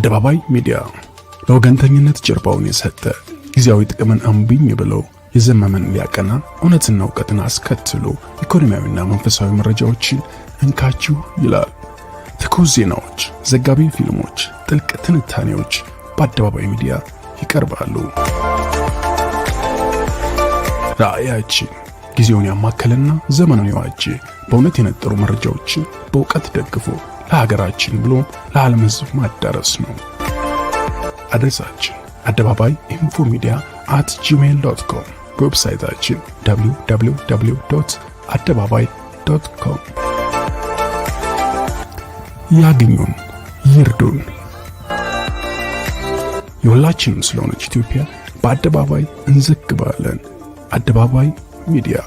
አደባባይ ሚዲያ ለወገንተኝነት ጀርባውን የሰጠ ጊዜያዊ ጥቅምን አምቢኝ ብለው የዘመመን ሊያቀና እውነትና እውቀትን አስከትሎ ኢኮኖሚያዊና መንፈሳዊ መረጃዎችን እንካችሁ ይላል። ትኩስ ዜናዎች፣ ዘጋቢ ፊልሞች፣ ጥልቅ ትንታኔዎች በአደባባይ ሚዲያ ይቀርባሉ። ራእያችን ጊዜውን ያማከለና ዘመኑን የዋጀ በእውነት የነጠሩ መረጃዎችን በእውቀት ደግፎ ለሀገራችን ብሎ ለዓለም ሕዝብ ማዳረስ ነው። አድሬሳችን adebabayinfomedia@gmail.com፣ በዌብሳይታችን www.adebabai.com። ያግኙን፣ ይርዱን። የሁላችንም ስለሆነች ኢትዮጵያ በአደባባይ እንዘግባለን። አደባባይ ሚዲያ።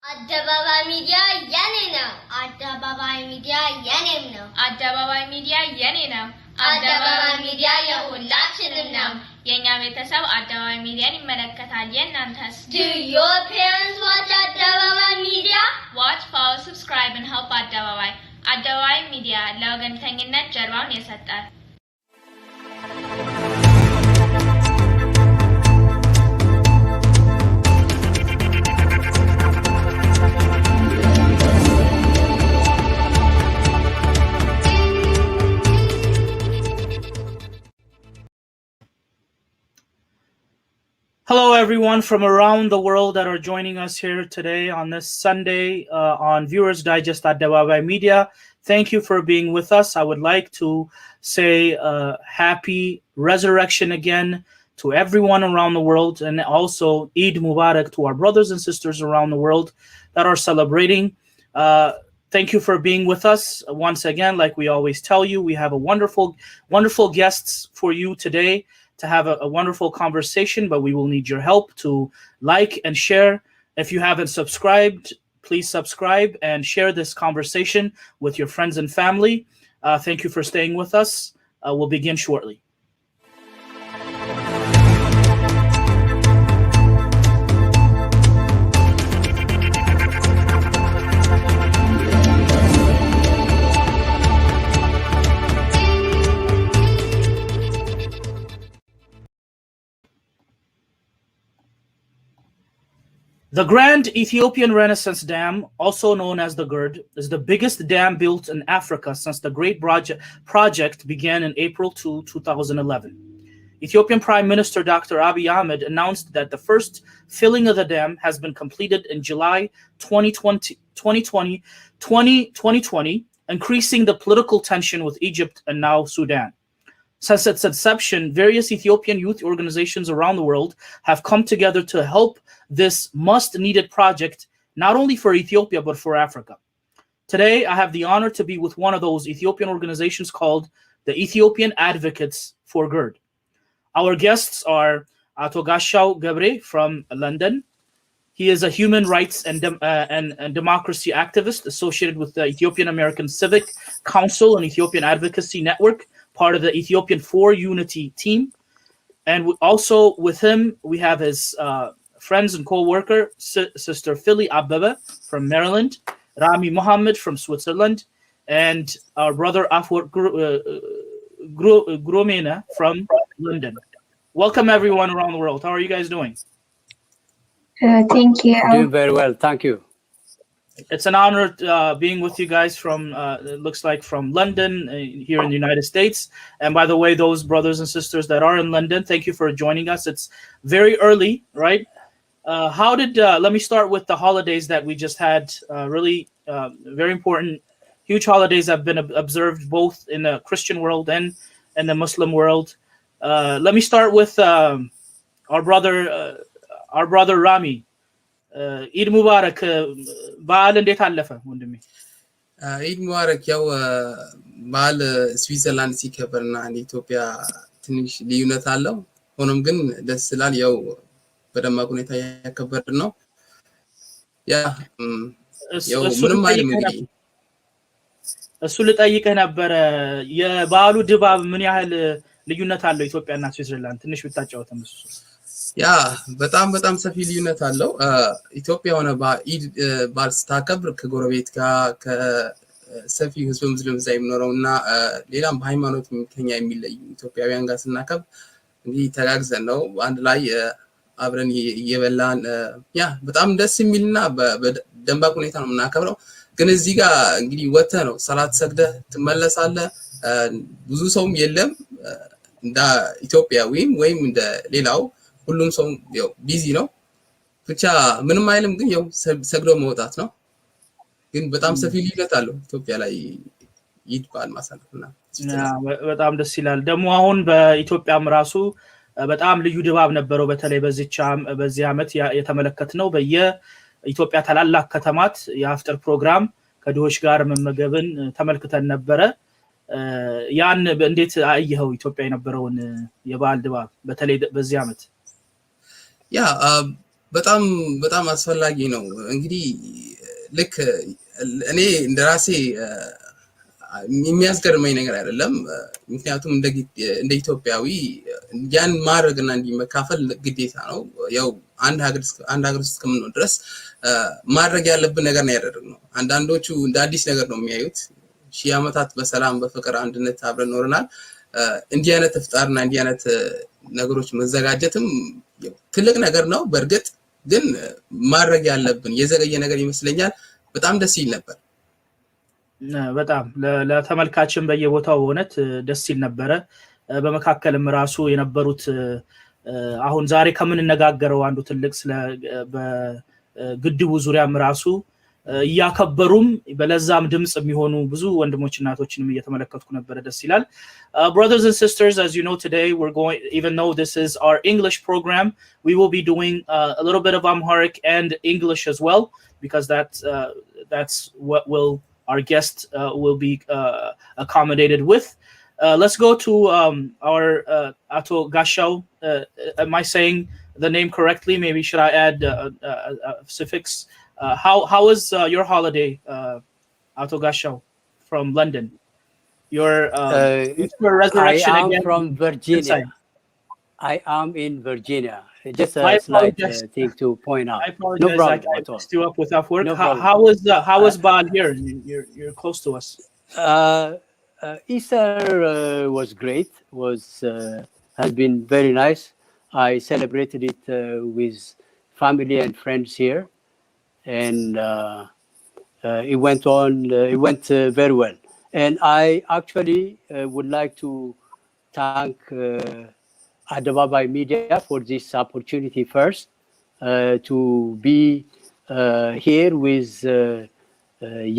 አደባባይ ሚዲያ የኔ ነው። አደባባይ ሚዲያ የኔም ነው። አደባባይ ሚዲያ የኔ ነው። አደባባይ ሚዲያ የሁላችንም ነው። የኛ ቤተሰብ አደባባይ ሚዲያን ይመለከታል። የእናንተስ? Do your parents watch አደባባይ ሚዲያ? Watch, follow, subscribe and help አደባባይ። አደባባይ ሚዲያ ለወገንተኝነት ጀርባውን የሰጠ። Hello, everyone from around the world that are joining us here today on this Sunday on Viewers Digest Adebabay Media. Thank you for being with us. I would like to say happy resurrection again to everyone around the world, and also Eid Mubarak to our brothers and sisters around the world that are celebrating. Thank you for being with us. Once again, like we always tell you, we have a wonderful guests for you today to have a wonderful conversation, but we will need your help to like and share. If you haven't subscribed, please subscribe and share this conversation with your friends and family. Thank you for staying with us. We'll begin shortly. The Grand Ethiopian Renaissance Dam, also known as the GERD, is the biggest dam built in Africa since the Great Project began in April 2011. Ethiopian Prime Minister Dr. Abiy Ahmed announced that the first filling of the dam has been completed in July 2020, increasing the political tension with Egypt and now Sudan. Since its inception, various Ethiopian youth organizations around the world have come together to help this much-needed project, not only for Ethiopia, but for Africa. Today, I have the honor to be with one of those Ethiopian organizations called the Ethiopian Advocates for GERD. Our guests are Ato Gashau Gebre from London. He is a human rights and democracy activist associated with the Ethiopian American Civic Council and Ethiopian Advocacy Network, part of the Ethiopian For Unity team. And also with him, we have his friends and co-worker, Sister Philly Abebe from Maryland, Rami Mohammed from Switzerland, and our brother Afwar Gromena from London. Welcome everyone around the world. How are you guys doing? Thank you. Doing very well, thank you. It's an honor being with you guys from, it looks like from London, here in the United States. And by the way, those brothers and sisters that are in London, thank you for joining us. It's very early, right? Let me start with the holidays that we just had. Really very important, huge holidays have been observed both in the Christian world and in the Muslim world. Let me start with our brother Rami. Eid Mubarak. በዓል እንዴት አለፈ ወንድሜ? ኢድ ሙባረክ። ያው በዓል ስዊዘርላንድ ሲከበርና ኢትዮጵያ ትንሽ ልዩነት አለው። ሆኖም ግን ደስ ይላል። ያው በደማቅ ሁኔታ ያከበርን ነው። ያው ምንም አይልም። እንግዲህ እሱ ልጠይቅህ ነበረ፣ የበዓሉ ድባብ ምን ያህል ልዩነት አለው ኢትዮጵያና ስዊዘርላንድ? ትንሽ ብታጫውተን እሱ። ያ በጣም ሰፊ ልዩነት አለው። ኢትዮጵያ ሆነ በዓል ስታከብር ከጎረቤት ጋር ሰፊ ህዝብ ሙስሊም እዛ የሚኖረውና ሌላም በሃይማኖት ከኛ የሚለዩ ኢትዮጵያውያን ጋር ስናከብ እንግዲህ ተጋግዘን ነው አንድ ላይ አብረን እየበላን ያ በጣም ደስ የሚልና በደንባቅ ሁኔታ ነው የምናከብረው። ግን እዚህ ጋር እንግዲህ ወጥተህ ነው ሰላት ሰግደህ ትመለሳለህ። ብዙ ሰውም የለም እንደ ኢትዮጵያዊም ወይም እንደ ሌላው ሁሉም ሰው ያው ቢዚ ነው። ብቻ ምንም አይልም፣ ግን ያው ሰግዶ መውጣት ነው። ግን በጣም ሰፊ ልዩነት አለው ኢትዮጵያ ላይ ኢድ በዓል ማሳለፍና በጣም ደስ ይላል። ደግሞ አሁን በኢትዮጵያም ራሱ በጣም ልዩ ድባብ ነበረው። በተለይ በዚህ ዓመት የተመለከትነው በየኢትዮጵያ ታላላቅ ከተማት የአፍጥር ፕሮግራም ከድሆች ጋር መመገብን ተመልክተን ነበረ። ያን እንዴት አየኸው ኢትዮጵያ የነበረውን የበዓል ድባብ በተለይ በዚህ ዓመት? ያ በጣም በጣም አስፈላጊ ነው። እንግዲህ ልክ እኔ እንደራሴ የሚያስገርመኝ ነገር አይደለም። ምክንያቱም እንደ ኢትዮጵያዊ ያን ማድረግና እንዲመካፈል ግዴታ ነው። ያው አንድ ሀገር ውስጥ እስከምንሆን ድረስ ማድረግ ያለብን ነገር ነው ያደረግነው። አንዳንዶቹ እንደ አዲስ ነገር ነው የሚያዩት። ሺህ ዓመታት በሰላም በፍቅር አንድነት አብረን ኖረናል። እንዲህ አይነት ፍጣርና እንዲህ አይነት ነገሮች መዘጋጀትም ትልቅ ነገር ነው። በእርግጥ ግን ማድረግ ያለብን የዘገየ ነገር ይመስለኛል። በጣም ደስ ይል ነበር። በጣም ለተመልካችን በየቦታው እውነት ደስ ይል ነበረ። በመካከልም ራሱ የነበሩት አሁን ዛሬ ከምንነጋገረው አንዱ ትልቅ ስለ በግድቡ ዙሪያም ራሱ እያከበሩም በለዛም ድምጽ የሚሆኑ ብዙ ወንድሞች እናቶችንም እየተመለከትኩ ነበረ። ደስ ይላል። Brothers and sisters, as you know, today we're going, even though this is our English program, we will be doing a little bit of Amharic and English as well, because that's what our guest will be accommodated with. Let's go to our Ato Gashau. Am I saying the name correctly? Maybe should I add a suffix? How was your holiday, Ato Gashau, from London? Your resurrection I am again from Virginia. inside. I am in Virginia. Just a slight thing to point out. I apologize. No problem I at all. messed you up with that word. No How was Baal here? You're close to us. Easter was great. Has been very nice. I celebrated it with family and friends here, and it went very well. And I actually would like to thank Adebabay Media for this opportunity first, to be here with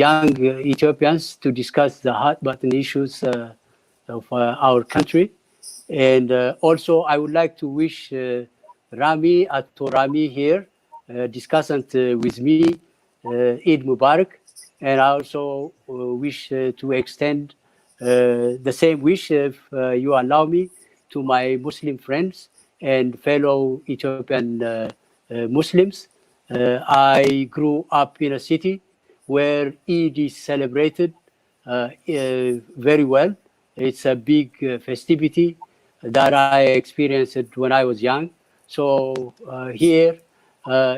young Ethiopians to discuss the hot button issues of our country. And also I would like to wish Rami here, discussant with me, Eid Mubarak. And I also wish to extend the same wish, if you allow me, to my Muslim friends and fellow Ethiopian Muslims. I grew up in a city where Eid is celebrated very well. It's a big festivity that I experienced when I was young. So here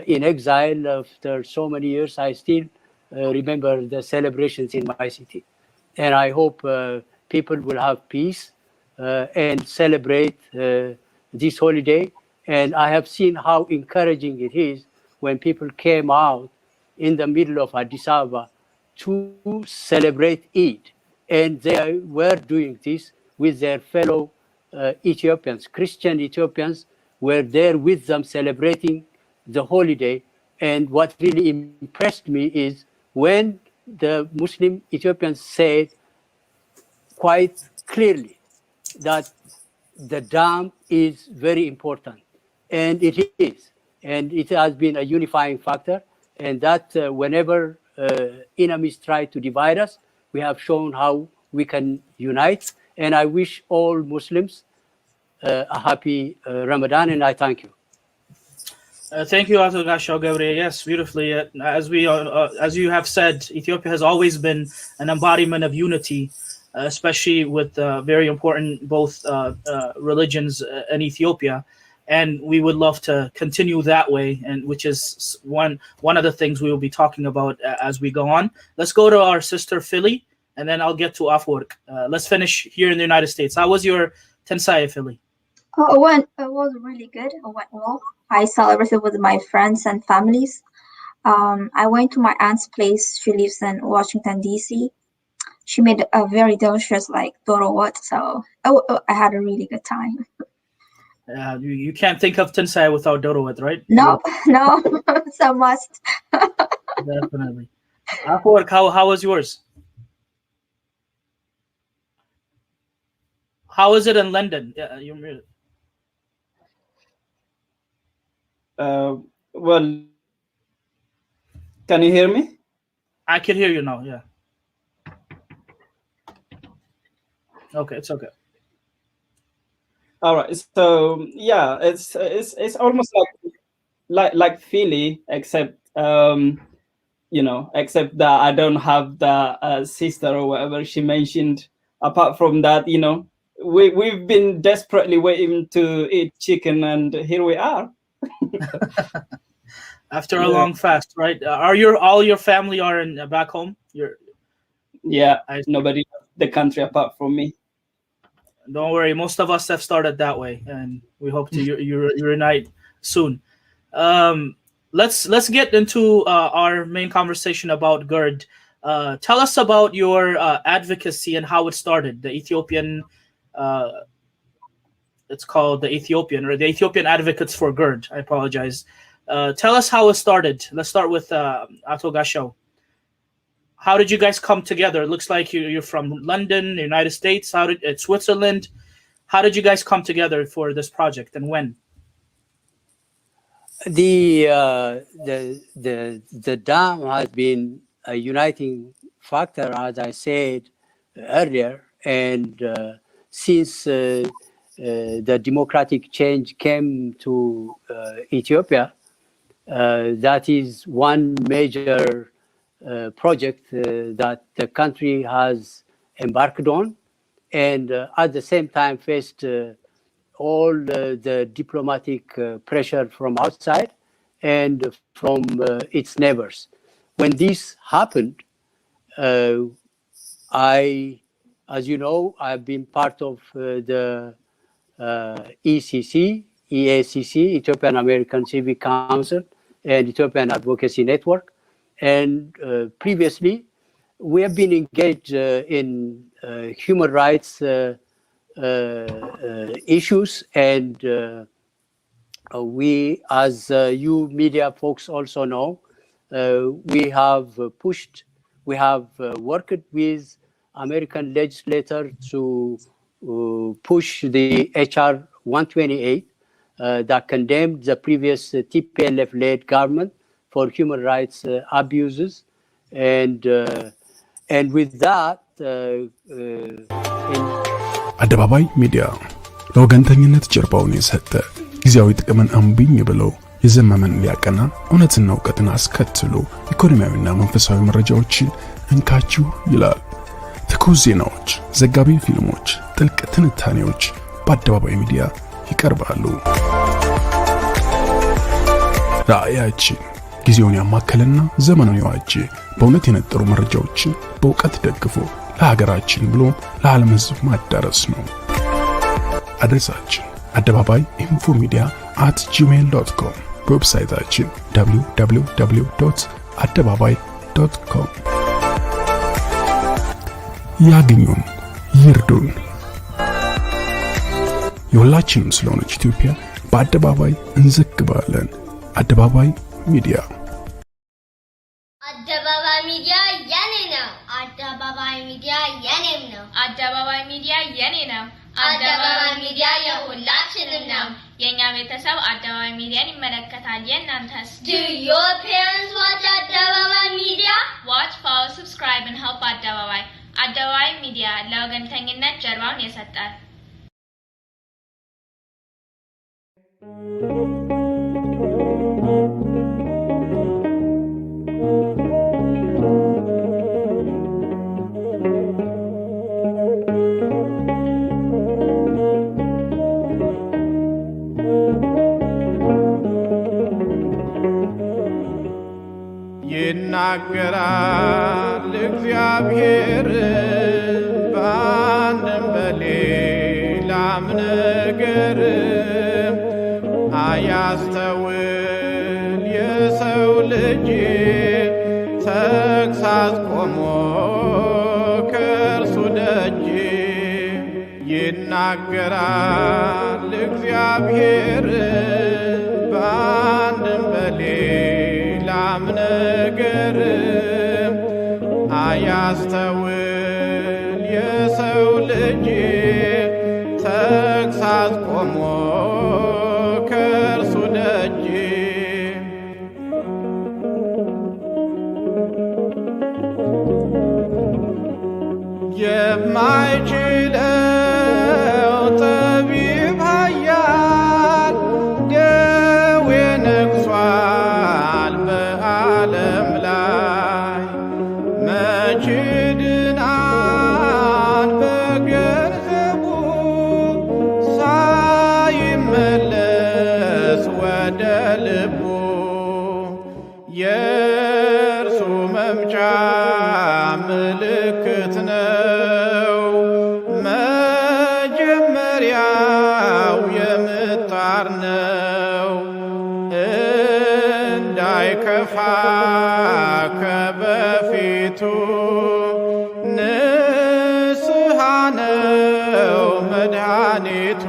in exile after so many years, I still remember the celebrations in my city. And I hope people will have peace and celebrate this holiday. And I have seen how encouraging it is when people came out in the middle of Addis Ababa to celebrate Eid. And they were doing this with their fellow Ethiopians. Christian Ethiopians were there with them celebrating the holiday. And what really impressed me is when the Muslim Ethiopians said quite clearly that the dam is very important, and it is, and it has been a unifying factor, and that whenever enemies try to divide us, we have shown how we can unite. And I wish all Muslims a happy Ramadan, and I thank you. Thank you, Ato Gashau Gabriel. Yes, beautifully. As you have said, Ethiopia has always been an embodiment of unity, especially with very important both religions in Ethiopia. and we would love to continue that way, and which is one of the things we will be talking about as we go on. Let's go to our sister Philly, and then I'll get to Afwork. Let's finish here in the United States. How was your Tsewa'e, Philly? It was really good. It went well. I celebrated with my friends and families. I went to my aunt's place. She lives in Washington, D.C. She made a very delicious doro wat, so I had a really good time. You can't think of Tsewa'e without doro wat, right? No, it's a must. Definitely. Afwork, how was yours? How is it in London? Yeah, you're muted. Well, can you hear me? I can hear you now. Yeah. Okay, it's okay. All right. So yeah, it's almost like Philly, except except that I don't have the sister or whatever she mentioned. Apart from that, we've been desperately waiting to eat chicken, and here we are. After a long fast, right? All your family are back home? Nobody left the country apart from me. Don't worry, most of us have started that way, and we hope to unite soon. Let's get into our main conversation about GERD. Tell us about your advocacy and how it started. The Ethiopian, it's called the Ethiopian Advocates for GERD. I apologize. Tell us how it started. Let's start with Ato Gasho. How did you guys come together? It looks like you're from London, the United States. Switzerland. How did you guys come together for this project, and when? The dam has been a uniting factor, as I said earlier, and since the democratic change came to Ethiopia, that is one major project that the country has embarked on, and at the same time faced all the diplomatic pressure from outside and from its neighbors. When this happened, as you know, I've been part of the EACC, Ethiopian American Civic Council, and Ethiopian Advocacy Network. And previously, we have been engaged in human rights issues, and we, as you media folks also know, we have worked with American legislators to push the HR 128 that condemned the previous TPLF-led government for human rights abuses, and with that, አደባባይ ሚዲያ ለወገንተኝነት ጀርባውን የሰጠ ጊዜያዊ ጥቅምን አምቢኝ ብለው የዘመመን ሊያቀና እውነትና እውቀትን አስከትሎ ኢኮኖሚያዊና መንፈሳዊ መረጃዎችን እንካችሁ ይላል። ትኩስ ዜናዎች፣ ዘጋቢ ፊልሞች፣ ጥልቅ ትንታኔዎች በአደባባይ ሚዲያ ይቀርባሉ። ራእያችን ጊዜውን ያማከለና ዘመኑን የዋጀ በእውነት የነጠሩ መረጃዎችን በእውቀት ደግፎ ለሀገራችን ብሎ ለዓለም ሕዝብ ማዳረስ ነው። አድሬሳችን አደባባይ infomedia@gmail.com፣ በዌብሳይታችን www.adebabai.com። ያግኙን፣ ይርዱን። የሁላችንም ስለሆነች ኢትዮጵያ በአደባባይ እንዘግባለን። አደባባይ ሚዲያ። አደባባይ ሚዲያ የኔ ነው። አደባባይ ሚዲያ የኔም ነው። አደባባይ ሚዲያ የኔ ነው። አደባባይ ሚዲያ የሁላችንም ነው። የኛ ቤተሰብ አደባባይ ሚዲያን ይመለከታል። የእናንተስ? Do your parents watch አደባባይ ሚዲያ? Watch, follow, subscribe and help አደባባይ። አደባባይ ሚዲያ ለወገንተኝነት ጀርባውን የሰጠ Thank you. ይናገራል እግዚአብሔር በአንድም በሌላም ነገር አያስተውል የሰው ልጅ ተግሣጽ ቆሞ ከእርሱ ደጅ ይናገራል እግዚአብሔር በአንድም በሌላም ነገር አያስተውል የሰው ልጅ ተግሣጽ ቆሞ ከእርሱ ደጅ የማይችለው ጠቢብ ኃያል ደዌ ነግሷል በዓለም ላይ መች ድናል በገንዘቡ ሳይመለስ ወደ ልቡ የእርሱ መምጫ ምልክት ነው መጀመሪያው የምጣር ነው እንዳይከፋ ከበፊቱ ንስሐ ነው መድኃኒቱ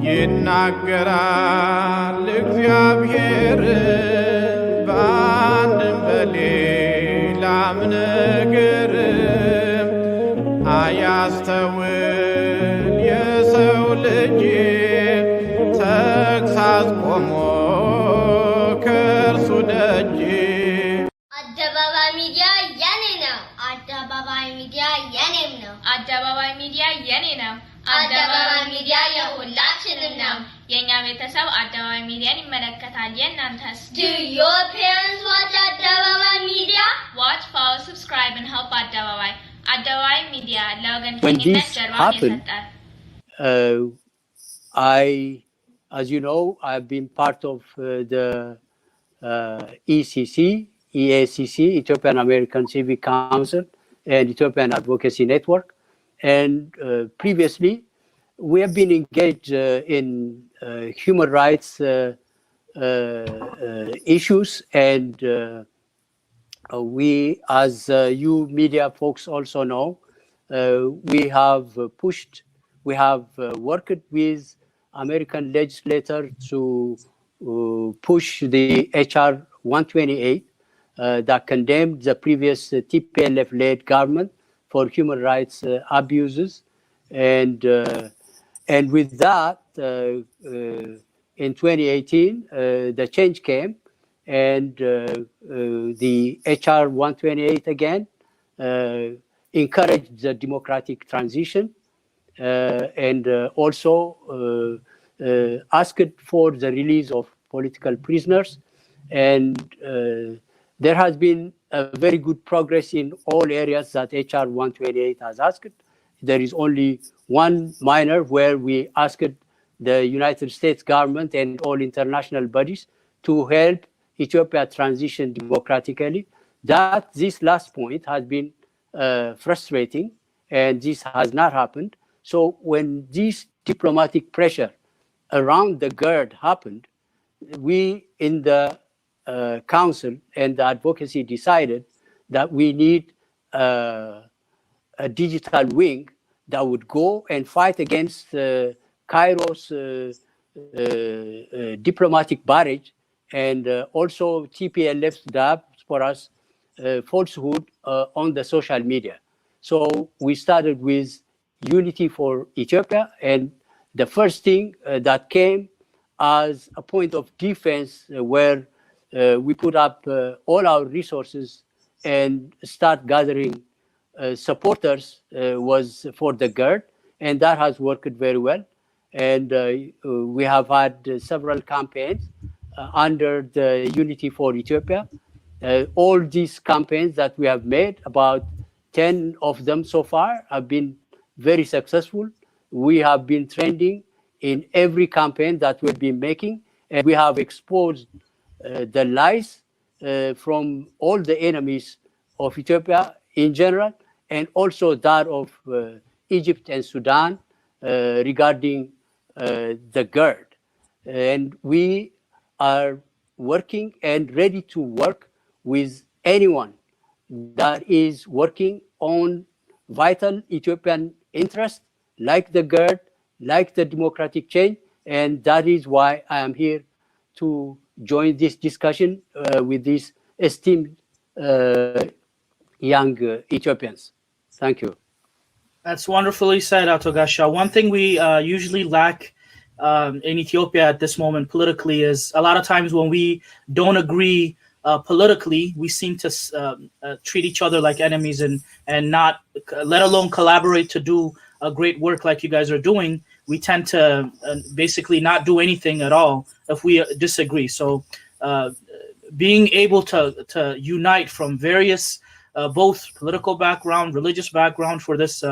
ይናገራል እግዚአብሔር በአንድም በሌላም ነገር አያስተውል የሰው ልጅ ተግሣጽ ቆሞ ከእርሱ ደጅ አደባባይ ሚዲያ የኔ ነው። አደባባይ ሚዲያ የኔም ነው። አደባባይ ሚዲያ የኔ ነው። አደባባይ ሚዲያ የሁላችንም ነው። የኛ ቤተሰብ አደባባይ ሚዲያን ይመለከታል። የእናንተስ? Do Europeans watch አደባባይ ሚዲያ? Watch, follow, subscribe and help አደባባይ። አደባባይ ሚዲያ ለወገንተኝነት ጀርባን ይሰጣል። As you know, I've been part of the ECC, EACC, Ethiopian American Civic Council, and Ethiopian Advocacy Network. And previously, we have been engaged in human rights issues, and we, as you media folks also know, we have worked with American legislators to push the HR 128 that condemned the previous TPLF-led government for human rights abuses, and with that, in 2018, the change came, and the HR 128 again encouraged the democratic transition, and also asked for the release of political prisoners, and there has been a very good progress in all areas that HR 128 has asked. There is only one minor where we asked the United States government and all international bodies to help Ethiopia transition democratically. This last point has been frustrating, and this has not happened. So when this diplomatic pressure around the GERD happened, we in the council and the advocacy decided that we need a digital wing that would go and fight against Cairo's diplomatic barrage, and also TPLF's diaspora's falsehood on the social media. So we started with Unity for Ethiopia, and the first thing that came as a point of defense where we put up all our resources and start gathering supporters was for the GERD, and that has worked very well. And we have had several campaigns under the Unity for Ethiopia. All these campaigns that we have made, about 10 of them so far, have been very successful. We have been trending in every campaign that we've been making, and we have exposed the lies from all the enemies of Ethiopia in general, and also that of Egypt and Sudan regarding the GERD. And we are working and ready to work with anyone that is working on vital Ethiopian interests, like the GERD, like the democratic change. And that is why I am here to join this discussion with these esteemed young Ethiopians. Thank you. That's wonderfully said, Ato Gasha. One thing we usually lack in Ethiopia at this moment politically is a lot of times when we don't agree politically, we seem to treat each other like enemies and not, let alone collaborate to do a great work like you guys are doing. We tend to basically not do anything at all if we disagree. So being able to unite from various both political background, religious background for this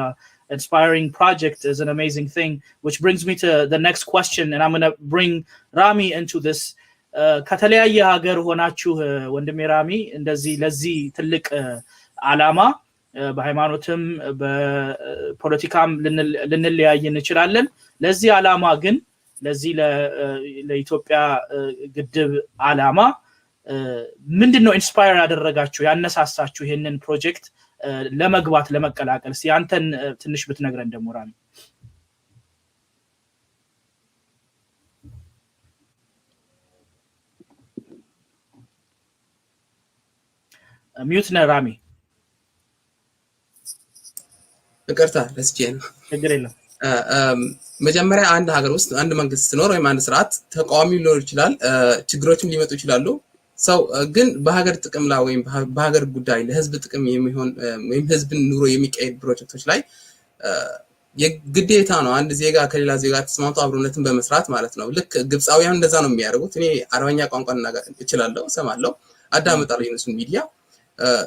inspiring project is an amazing thing, which brings me to the next question. And I'm going to bring Rami into this. ከተለያየ ሀገር ሆናችሁ ወንድሜ ራሚ እንደዚህ ለዚህ ትልቅ ዓላማ በሃይማኖትም በፖለቲካም ልንለያይ እንችላለን። ለዚህ ዓላማ ግን ለዚህ ለኢትዮጵያ ግድብ ዓላማ ምንድነው ኢንስፓየር ያደረጋችሁ ያነሳሳችሁ ይሄንን ፕሮጀክት ለመግባት ለመቀላቀል? እስቲ አንተን ትንሽ ብትነግረን ደሞ ራሚ። ሚውት ነህ ራሚ። ይቅርታ ለስቼ ነው። ችግር የለም። መጀመሪያ አንድ ሀገር ውስጥ አንድ መንግስት ሲኖር ወይም አንድ ስርዓት ተቃዋሚ ሊኖር ይችላል፣ ችግሮችም ሊመጡ ይችላሉ። ሰው ግን በሀገር ጥቅም ላይ ወይም በሀገር ጉዳይ ለህዝብ ጥቅም የሚሆን ወይም ህዝብን ኑሮ የሚቀይር ፕሮጀክቶች ላይ የግዴታ ነው አንድ ዜጋ ከሌላ ዜጋ ተስማምቶ አብሮነትን በመስራት ማለት ነው። ልክ ግብፃውያን እንደዛ ነው የሚያደርጉት። እኔ አረበኛ ቋንቋ እችላለሁ፣ እሰማለሁ፣ አዳምጣለሁ የነሱን ሚዲያ።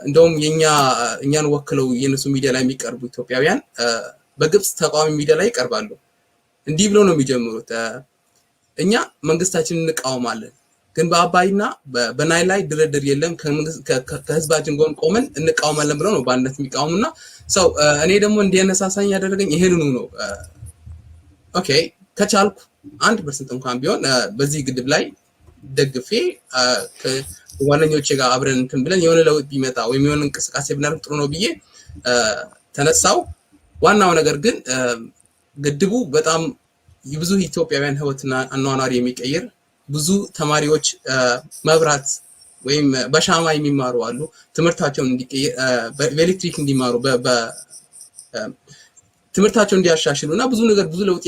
እንደውም እኛን ወክለው የነሱ ሚዲያ ላይ የሚቀርቡ ኢትዮጵያውያን በግብፅ ተቃዋሚ ሚዲያ ላይ ይቀርባሉ። እንዲህ ብለው ነው የሚጀምሩት፣ እኛ መንግስታችንን እንቃወማለን፣ ግን በአባይና በናይል ላይ ድርድር የለም፣ ከህዝባችን ጎን ቆመን እንቃወማለን ብለው ነው በአንድነት የሚቃወሙና ሰው እኔ ደግሞ እንዲያነሳሳኝ ያደረገኝ ይሄንኑ ነው። ኦኬ ከቻልኩ 1% እንኳን ቢሆን በዚህ ግድብ ላይ ደግፌ ከጓደኞቼ ጋር አብረን እንትን ብለን የሆነ ለውጥ ቢመጣ ወይም የሆነ እንቅስቃሴ ብናደርግ ጥሩ ነው ብዬ ተነሳው። ዋናው ነገር ግን ግድቡ በጣም የብዙ ኢትዮጵያውያን ህይወትና አኗኗር የሚቀይር ብዙ ተማሪዎች መብራት ወይም በሻማ የሚማሩ አሉ፣ ትምህርታቸውን እንዲቀይር በኤሌክትሪክ እንዲማሩ ትምህርታቸውን እንዲያሻሽሉና ብዙ ነገር ብዙ ለውጥ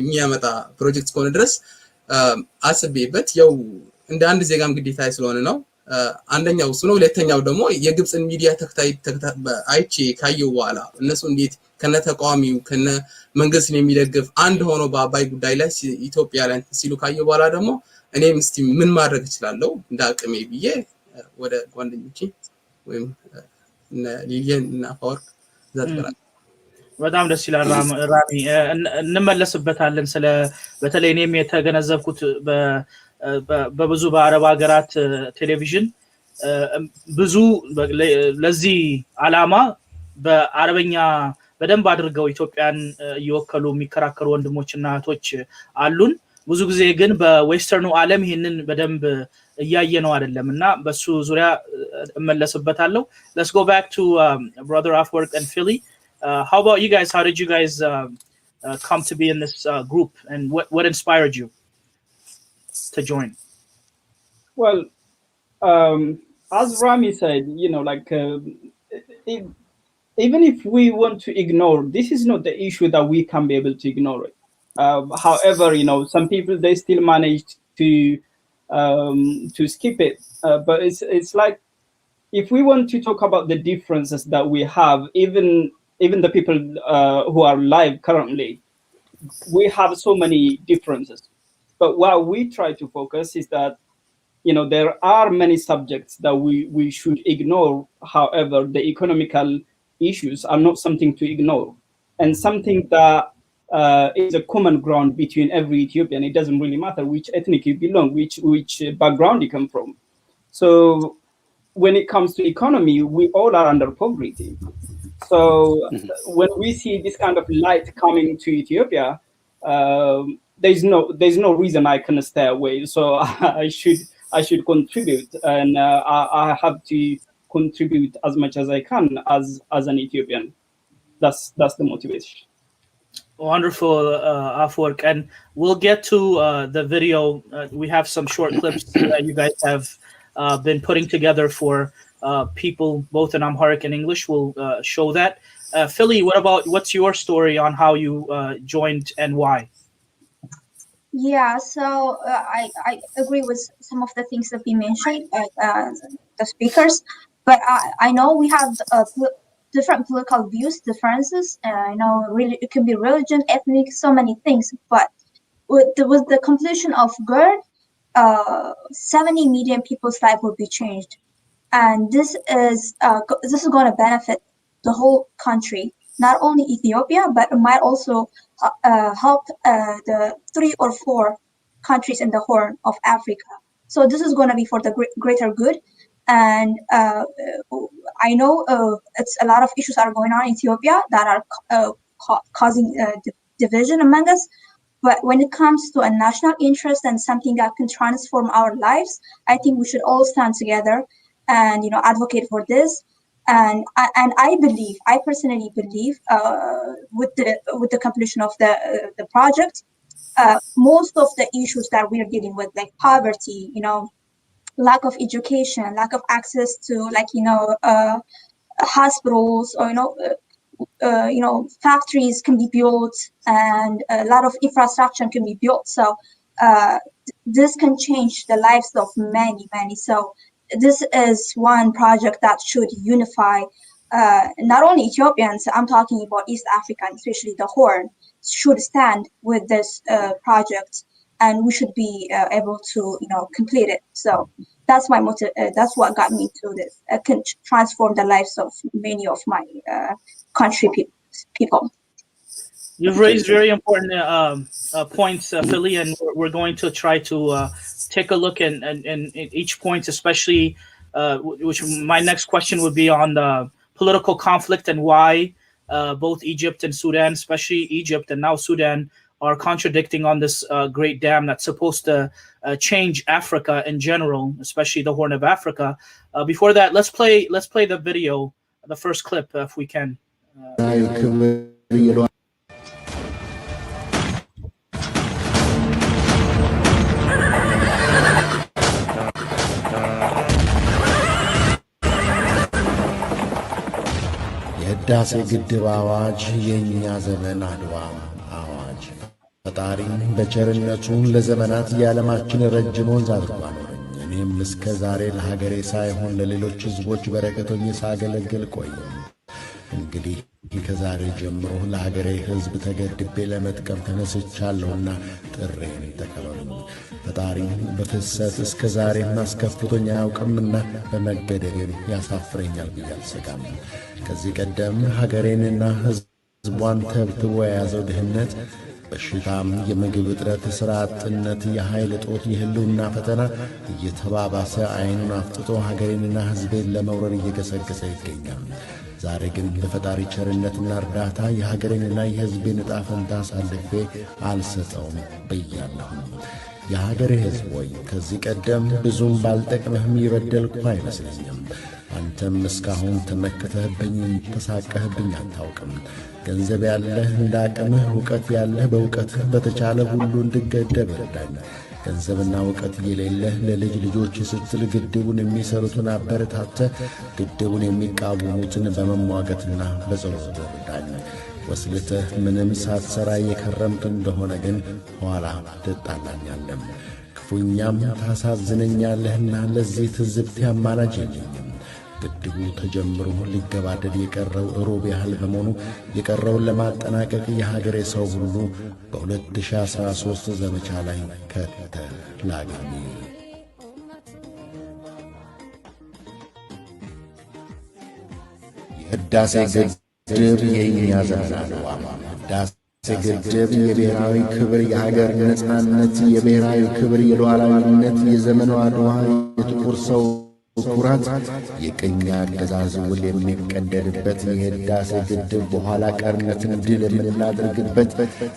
የሚያመጣ ፕሮጀክት ከሆነ ድረስ አስቤበት ያው እንደ አንድ ዜጋም ግዴታ ስለሆነ ነው። አንደኛው እሱ ነው። ሁለተኛው ደግሞ የግብፅን ሚዲያ አይቼ ካየው በኋላ እነሱ እንዴት ከነተቃዋሚው ከነ መንግስትን የሚደግፍ አንድ ሆኖ በአባይ ጉዳይ ላይ ኢትዮጵያ ላይ ሲሉ ካየው በኋላ ደግሞ እኔም እስቲ ምን ማድረግ እችላለሁ እንደ አቅሜ ብዬ ወደ ጓደኞቼ ወይም ሊሊየን እና ፋወር ዘጥራ በጣም ደስ ይላል ራሚ። እንመለስበታለን ስለ በተለይ እኔም የተገነዘብኩት በብዙ በአረብ ሀገራት ቴሌቪዥን ብዙ ለዚህ ዓላማ በአረበኛ በደንብ አድርገው ኢትዮጵያን እየወከሉ የሚከራከሩ ወንድሞችና እህቶች አሉን። ብዙ ጊዜ ግን በዌስተርኑ ዓለም ይሄንን በደንብ እያየ ነው አይደለምና በሱ ዙሪያ እመለስበታለሁ። Let's go back to brother Afwork and Philly. How about you guys? How did you guys come to be in this group, and what inspired you to join? Well, as Rami said, you know, like even if we want to ignore, this is not the issue that we can be able to ignore it. However, you know, some people, they still managed to skip it. But it's like, if we want to talk about the differences that we have, even the people who are live currently, we have so many differences. But what we try to focus is that, you know, there are many subjects that we should ignore. However, the economical issues are not something to ignore, and something that is a common ground between every Ethiopian. It doesn't really matter which ethnic you belong, which background you come from. So when it comes to economy, we all are under poverty. So when we see this kind of light coming to Ethiopia, there's no reason I can stay away. So I should contribute, and I have to contribute as much as I can as an Ethiopian. That's the motivation. Wonderful, Afwork. And we'll get to the video. We have some short clips that you guys have been putting together for people both in Amharic and English. We'll show that. Philly, what's your story on how you joined and why? Yeah, so I agree with some of the things that we mentioned, the speakers, but I know we have different political views, differences. Really, it can be religion, ethnic, so many things. But with the completion of GERD, 70 million people's life will be changed, and this is going to benefit the whole country, not only Ethiopia, but it might also help the 3 or 4 countries in the Horn of Africa. So this is going to be for the greater good. And I know it's a lot of issues are going on in Ethiopia that are causing division among us. But when it comes to a national interest and something that can transform our lives, I think we should all stand together and advocate for this. And I personally believe, with the completion of the project, most of the issues that we are dealing with, like poverty, lack of education, lack of access to hospitals, or factories can be built, and a lot of infrastructure can be built. So this can change the lives of many. So this is one project that should unify not only Ethiopians. I'm talking about East Africa, especially the Horn, should stand with this project, and we should be able to complete it. So that's my motive. That's what got me to this. It can transform the lives of many of my country people. You've raised very important points, Philly, and we're going to try to take a look in each point, especially which my next question would be on the political conflict and why both Egypt and Sudan, especially Egypt and now Sudan, are contradicting on this great dam that's supposed to change Africa in general, especially the Horn of Africa. Before that, let's play the video, the first clip, if we can. የህዳሴ ግድብ አዋጅ የኛ ዘመን አድዋ አዋጅ ፈጣሪ በቸርነቱ ለዘመናት የዓለማችን ረጅም ወንዝ አድርጓል። እኔም እስከ ዛሬ ለሀገሬ ሳይሆን ለሌሎች ህዝቦች በረከት ሆኜ ሳገለግል ቆየሁ። እንግዲህ ከዛሬ ጀምሮ ለሀገሬ ህዝብ ተገድቤ ለመጥቀም ተነስቻለሁና ጥሬን ተቀበሉኝ። ፈጣሪ በፍሰት እስከ ዛሬ አስከፍቶኝ አያውቅምና በመገደዴም ያሳፍረኛል ብዬ አልሰጋም። ከዚህ ቀደም ሀገሬንና ህዝቧን ተብትቦ የያዘው ድህነት፣ በሽታም፣ የምግብ እጥረት፣ ሥራ አጥነት፣ የኃይል እጦት፣ የህልውና ፈተና እየተባባሰ ዓይኑን አፍጥጦ ሀገሬንና ህዝቤን ለመውረር እየገሰገሰ ይገኛል። ዛሬ ግን በፈጣሪ ቸርነትና እርዳታ የሀገሬንና የህዝቤን ዕጣ ፈንታ አሳልፌ አልሰጠውም ብያለሁ። የሀገሬ ህዝብ ሆይ ከዚህ ቀደም ብዙም ባልጠቅምህም የበደልኩ አይመስለኝም። አንተም እስካሁን ተመክተህብኝ ተሳቀህብኝ አታውቅም። ገንዘብ ያለህ እንዳቅምህ፣ ዕውቀት ያለህ በዕውቀትህ በተቻለ ሁሉ እንድገደብ እርዳኝ። ገንዘብና ዕውቀት የሌለህ ለልጅ ልጆች ስትል ግድቡን የሚሰሩትን አበረታተህ ግድቡን የሚቃወሙትን በመሟገትና በጸሎት እርዳኝ። ወስልተህ ምንም ሳትሰራ የከረምክ እንደሆነ ግን ኋላ ትጣላኛለህ፣ ክፉኛም ታሳዝነኛለህና ለዚህ ትዝብት አማላጅ የለኝም። ግድቡ ተጀምሮ ሊገባደድ የቀረው ሩብ ያህል በመሆኑ የቀረውን ለማጠናቀቅ የሀገሬ ሰው ሁሉ በ2013 ዘመቻ ላይ ከተላገኝ። የህዳሴ ግድብ የእኛ ዘመን አድዋ ግድብ የብሔራዊ ክብር፣ የሀገር ነጻነት፣ የብሔራዊ ክብር፣ የሉዓላዊነት፣ የዘመኑ አድዋ፣ የጥቁር ሰው ኩራት፣ የቅኝ አገዛዝ ውል የሚቀደድበት የህዳሴ ግድብ፣ በኋላ ቀርነትን ድል የምናደርግበት፣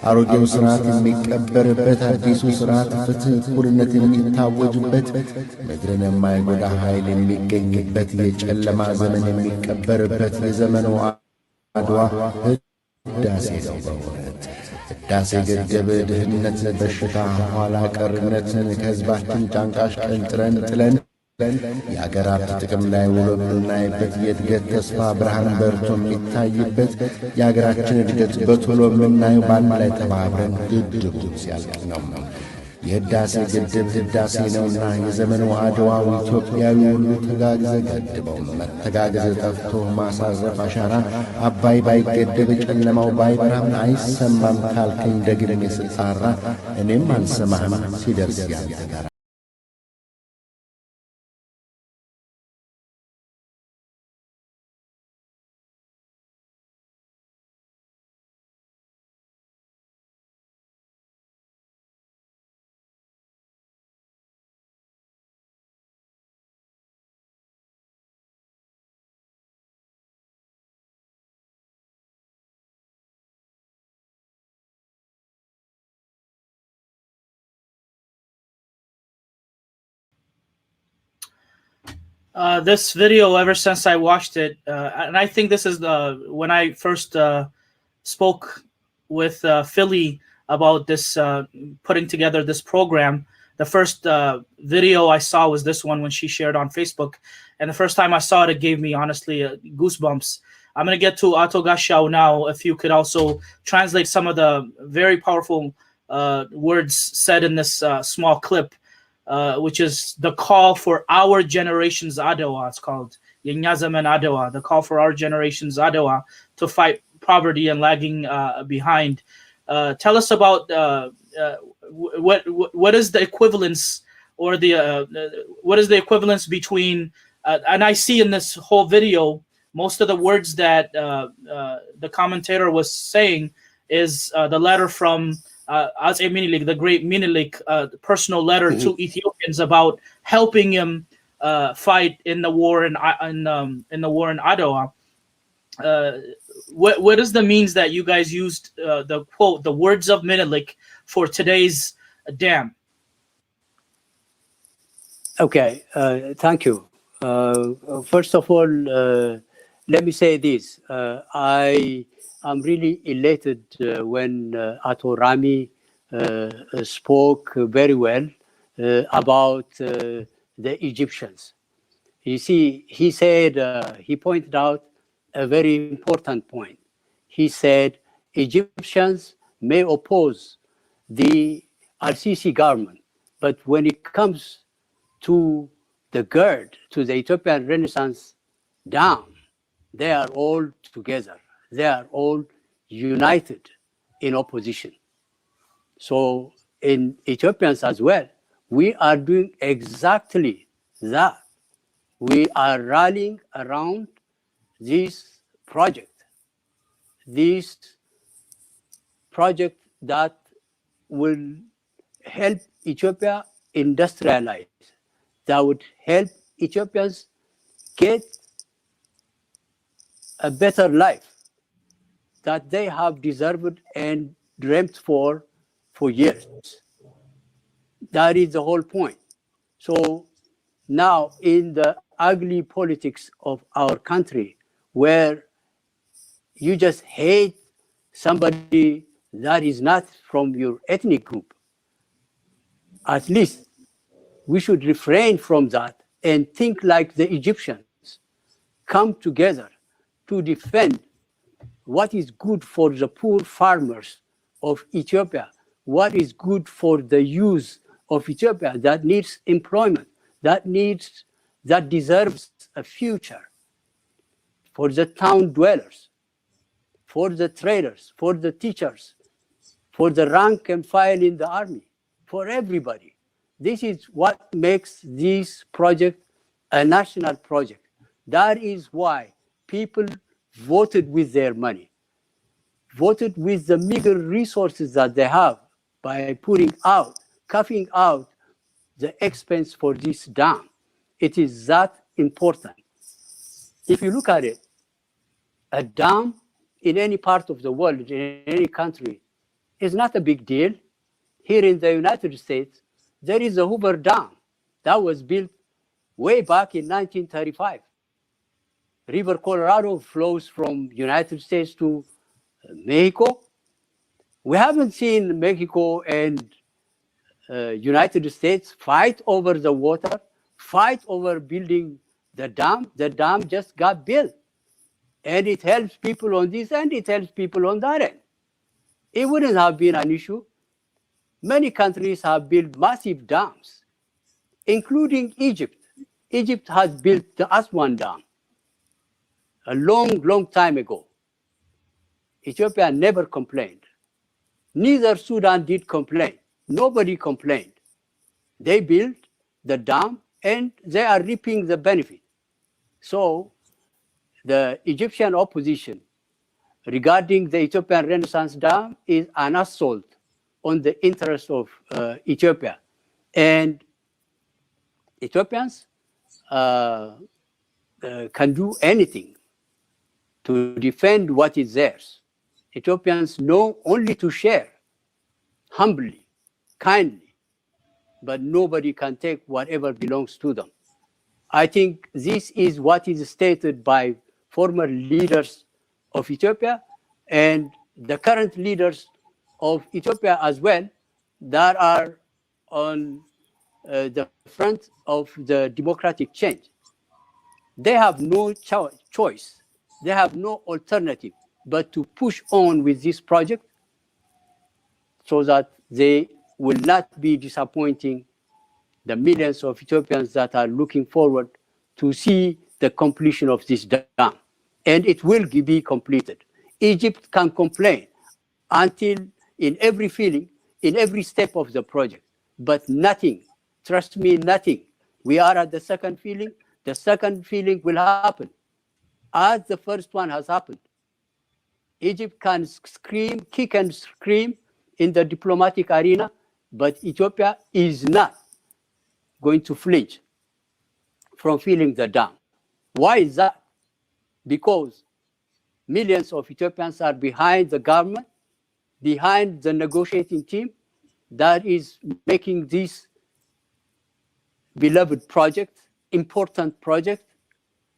አሮጌው ሥርዓት የሚቀበርበት፣ አዲሱ ሥርዓት ፍትሕ፣ እኩልነት የሚታወጅበት፣ ምድርን የማይጎዳ ኃይል የሚገኝበት፣ የጨለማ ዘመን የሚቀበርበት የዘመኑ አድዋ ህዳሴ ነው። በእውነት ህዳሴ ግድብ ድህነት፣ በሽታ፣ ኋላ ቀርነትን ከሕዝባችን ጫንቃሽ ቀንጥረን ጥለን የአገር ሀብት ጥቅም ላይ ውሎ የምናይበት፣ የእድገት ተስፋ ብርሃን በርቶ የሚታይበት፣ የአገራችን እድገት በቶሎ የምናየው በአንድ ላይ ተባብረን ግድቡ ሲያልቅ ነው። የህዳሴ ግድብ ህዳሴ ነውና የዘመኑ አድዋው ኢትዮጵያዊ ሁሉ ተጋግዘ ገድበው። መተጋገዝ ጠፍቶ ማሳረፍ አሻራ፣ አባይ ባይገደብ ጨለማው ባይበራም፣ አይሰማም ካልከኝ ደግሜ ስጣራ፣ እኔም አልሰማህም ሲደርስ ያንተ ጋር። This video, ever since I watched it, and I think this is when I first spoke with Philly about this, putting together this program. The first video I saw was this one when she shared on Facebook. And the first time I saw it, it gave me, honestly, goosebumps. I'm going to get to Ato Gashau now. If you could also translate some of the very powerful words said in this small clip. Which is the call for our generation's Adewa. It's called Yenya Zemen Adewa, the call for our generation's Adewa to fight poverty and lagging behind. Tell us about what is the equivalence, or what is the equivalence between, and I see in this whole video, most of the words that the commentator was saying is the letter from Ace Minilik, the great Minilik, personal letter to Ethiopians about helping him fight in the war in Adwa. What is the means that you guys used the quote, the words of Minilik, for today's dam? Okay, thank you. First of all, let me say this. I'm really elated when Ato Rami spoke very well about the Egyptians. You see, he said, he pointed out a very important point. He said, Egyptians may oppose the Al-Sisi government, but when it comes to the GERD, to the Ethiopian Renaissance Dam, they are all together. They are all united in opposition. So in Ethiopians as well, we are doing exactly that. We are rallying around this project that will help Ethiopia industrialize, that would help Ethiopians get a better life that they have deserved and dreamt for years. That is the whole point. So now in the ugly politics of our country, where you just hate somebody that is not from your ethnic group, at least we should refrain from that and think like the Egyptians, come together to defend what is good for the poor farmers of Ethiopia, what is good for the youth of Ethiopia that needs employment, that deserves a future, for the town dwellers, for the traders, for the teachers, for the rank and file in the army, for everybody. This is what makes this project a national project. That is why people voted with their money. voted with the meager resources that they have by coughing out the expense for this dam. It is that important. If you look at it, a dam in any part of the world, in any country, is not a big deal. Here in the United States, there is a Hoover Dam that was built way back in 1935. River Colorado flows from United States to Mexico. We haven't seen Mexico and United States fight over the water, fight over building the dam. The dam just got built. And it helps people on this end, it helps people on that end. It wouldn't have been an issue. Many countries have built massive dams, including Egypt. Egypt has built the Aswan Dam a long, long time ago. Ethiopia never complained. Neither Sudan did complain. Nobody complained. They built the dam and they are reaping the benefit. So the Egyptian opposition regarding the Ethiopian Renaissance Dam is an assault on the interest of Ethiopia. And Ethiopians can do anything to defend what is theirs. Ethiopians know only to share, humbly, kindly, but nobody can take whatever belongs to them. I think this is what is stated by former leaders of Ethiopia and the current leaders of Ethiopia as well that are on the front of the democratic change. They have no choice. They have no alternative but to push on with this project so that they will not be disappointing the millions of Ethiopians that are looking forward to see the completion of this dam. And it will be completed. Egypt can complain until in every feeling, in every step of the project, but nothing, trust me, nothing. We are at the second feeling. The second feeling will happen as the first one has happened. Egypt can scream, kick and scream in the diplomatic arena, but Ethiopia is not going to flinch from feeling the dam. Why is that? Because millions of Ethiopians are behind the government, behind the negotiating team that is making this beloved project, important project,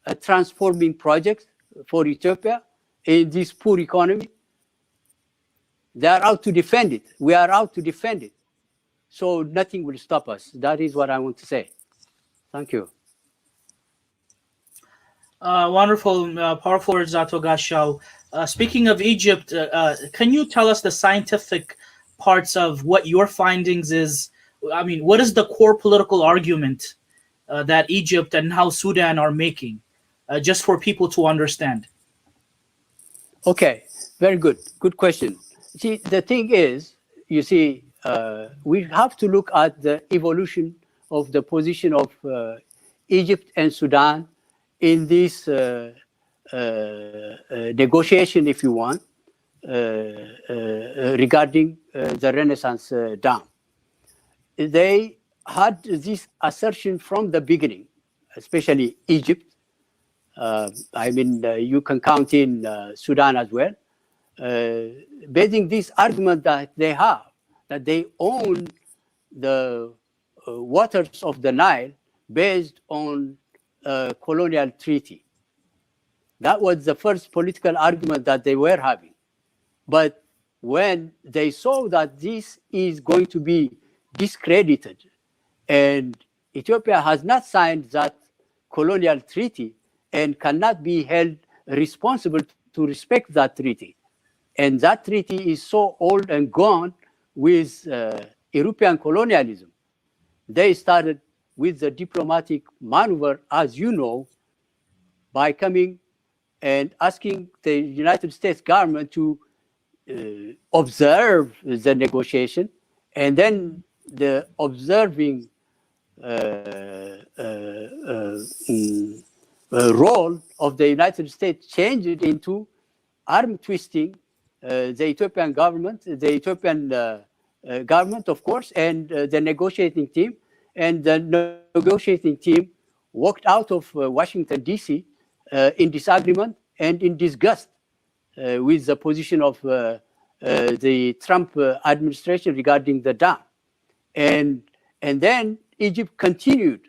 a transforming project for Ethiopia in this poor economy. They are out to defend it. We are out to defend it. So nothing will stop us. That is what I want to say. Thank you. Wonderful, powerful words, Ato Gashau. Speaking of Egypt, can you tell us the scientific parts of what your findings is? I mean, what is the core political argument that Egypt and now Sudan are making, just for people to understand? Okay, very good. Good question. See, the thing is, you see, we have to look at the evolution of the position of Egypt and Sudan in this negotiation, if you want, regarding the Renaissance Dam. They had this assertion from the beginning, especially Egypt. I mean, you can count in Sudan as well, basing this argument that they have, that they own the waters of the Nile based on a colonial treaty. That was the first political argument that they were having. But when they saw that this is going to be discredited and Ethiopia has not signed that colonial treaty and cannot be held responsible to respect that treaty, and that treaty is so old and gone with European colonialism, they started with the diplomatic maneuver, as you know, by coming and asking the United States government to observe the negotiation, and then the observing role of the United States changed into arm twisting the Ethiopian government, of course, and the negotiating team. And the negotiating team walked out of Washington, D.C. In disagreement and in disgust with the position of the Trump administration regarding the dam. And then Egypt continued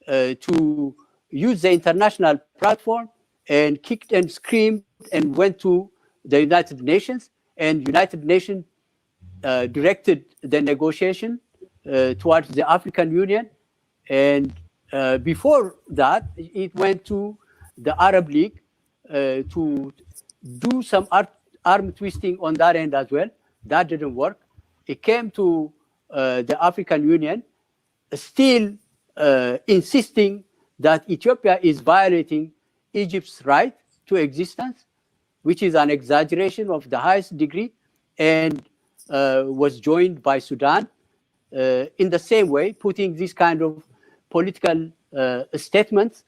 to use the international platform and kicked and screamed and went to the United Nations, and United Nations directed the negotiation towards the African Union. And before that, it went to the Arab League to do some arm twisting on that end as well. That didn't work. It came to the African Union, still insisting that Ethiopia is violating Egypt's right to existence, which is an exaggeration of the highest degree, and was joined by Sudan in the same way, putting this kind of political statements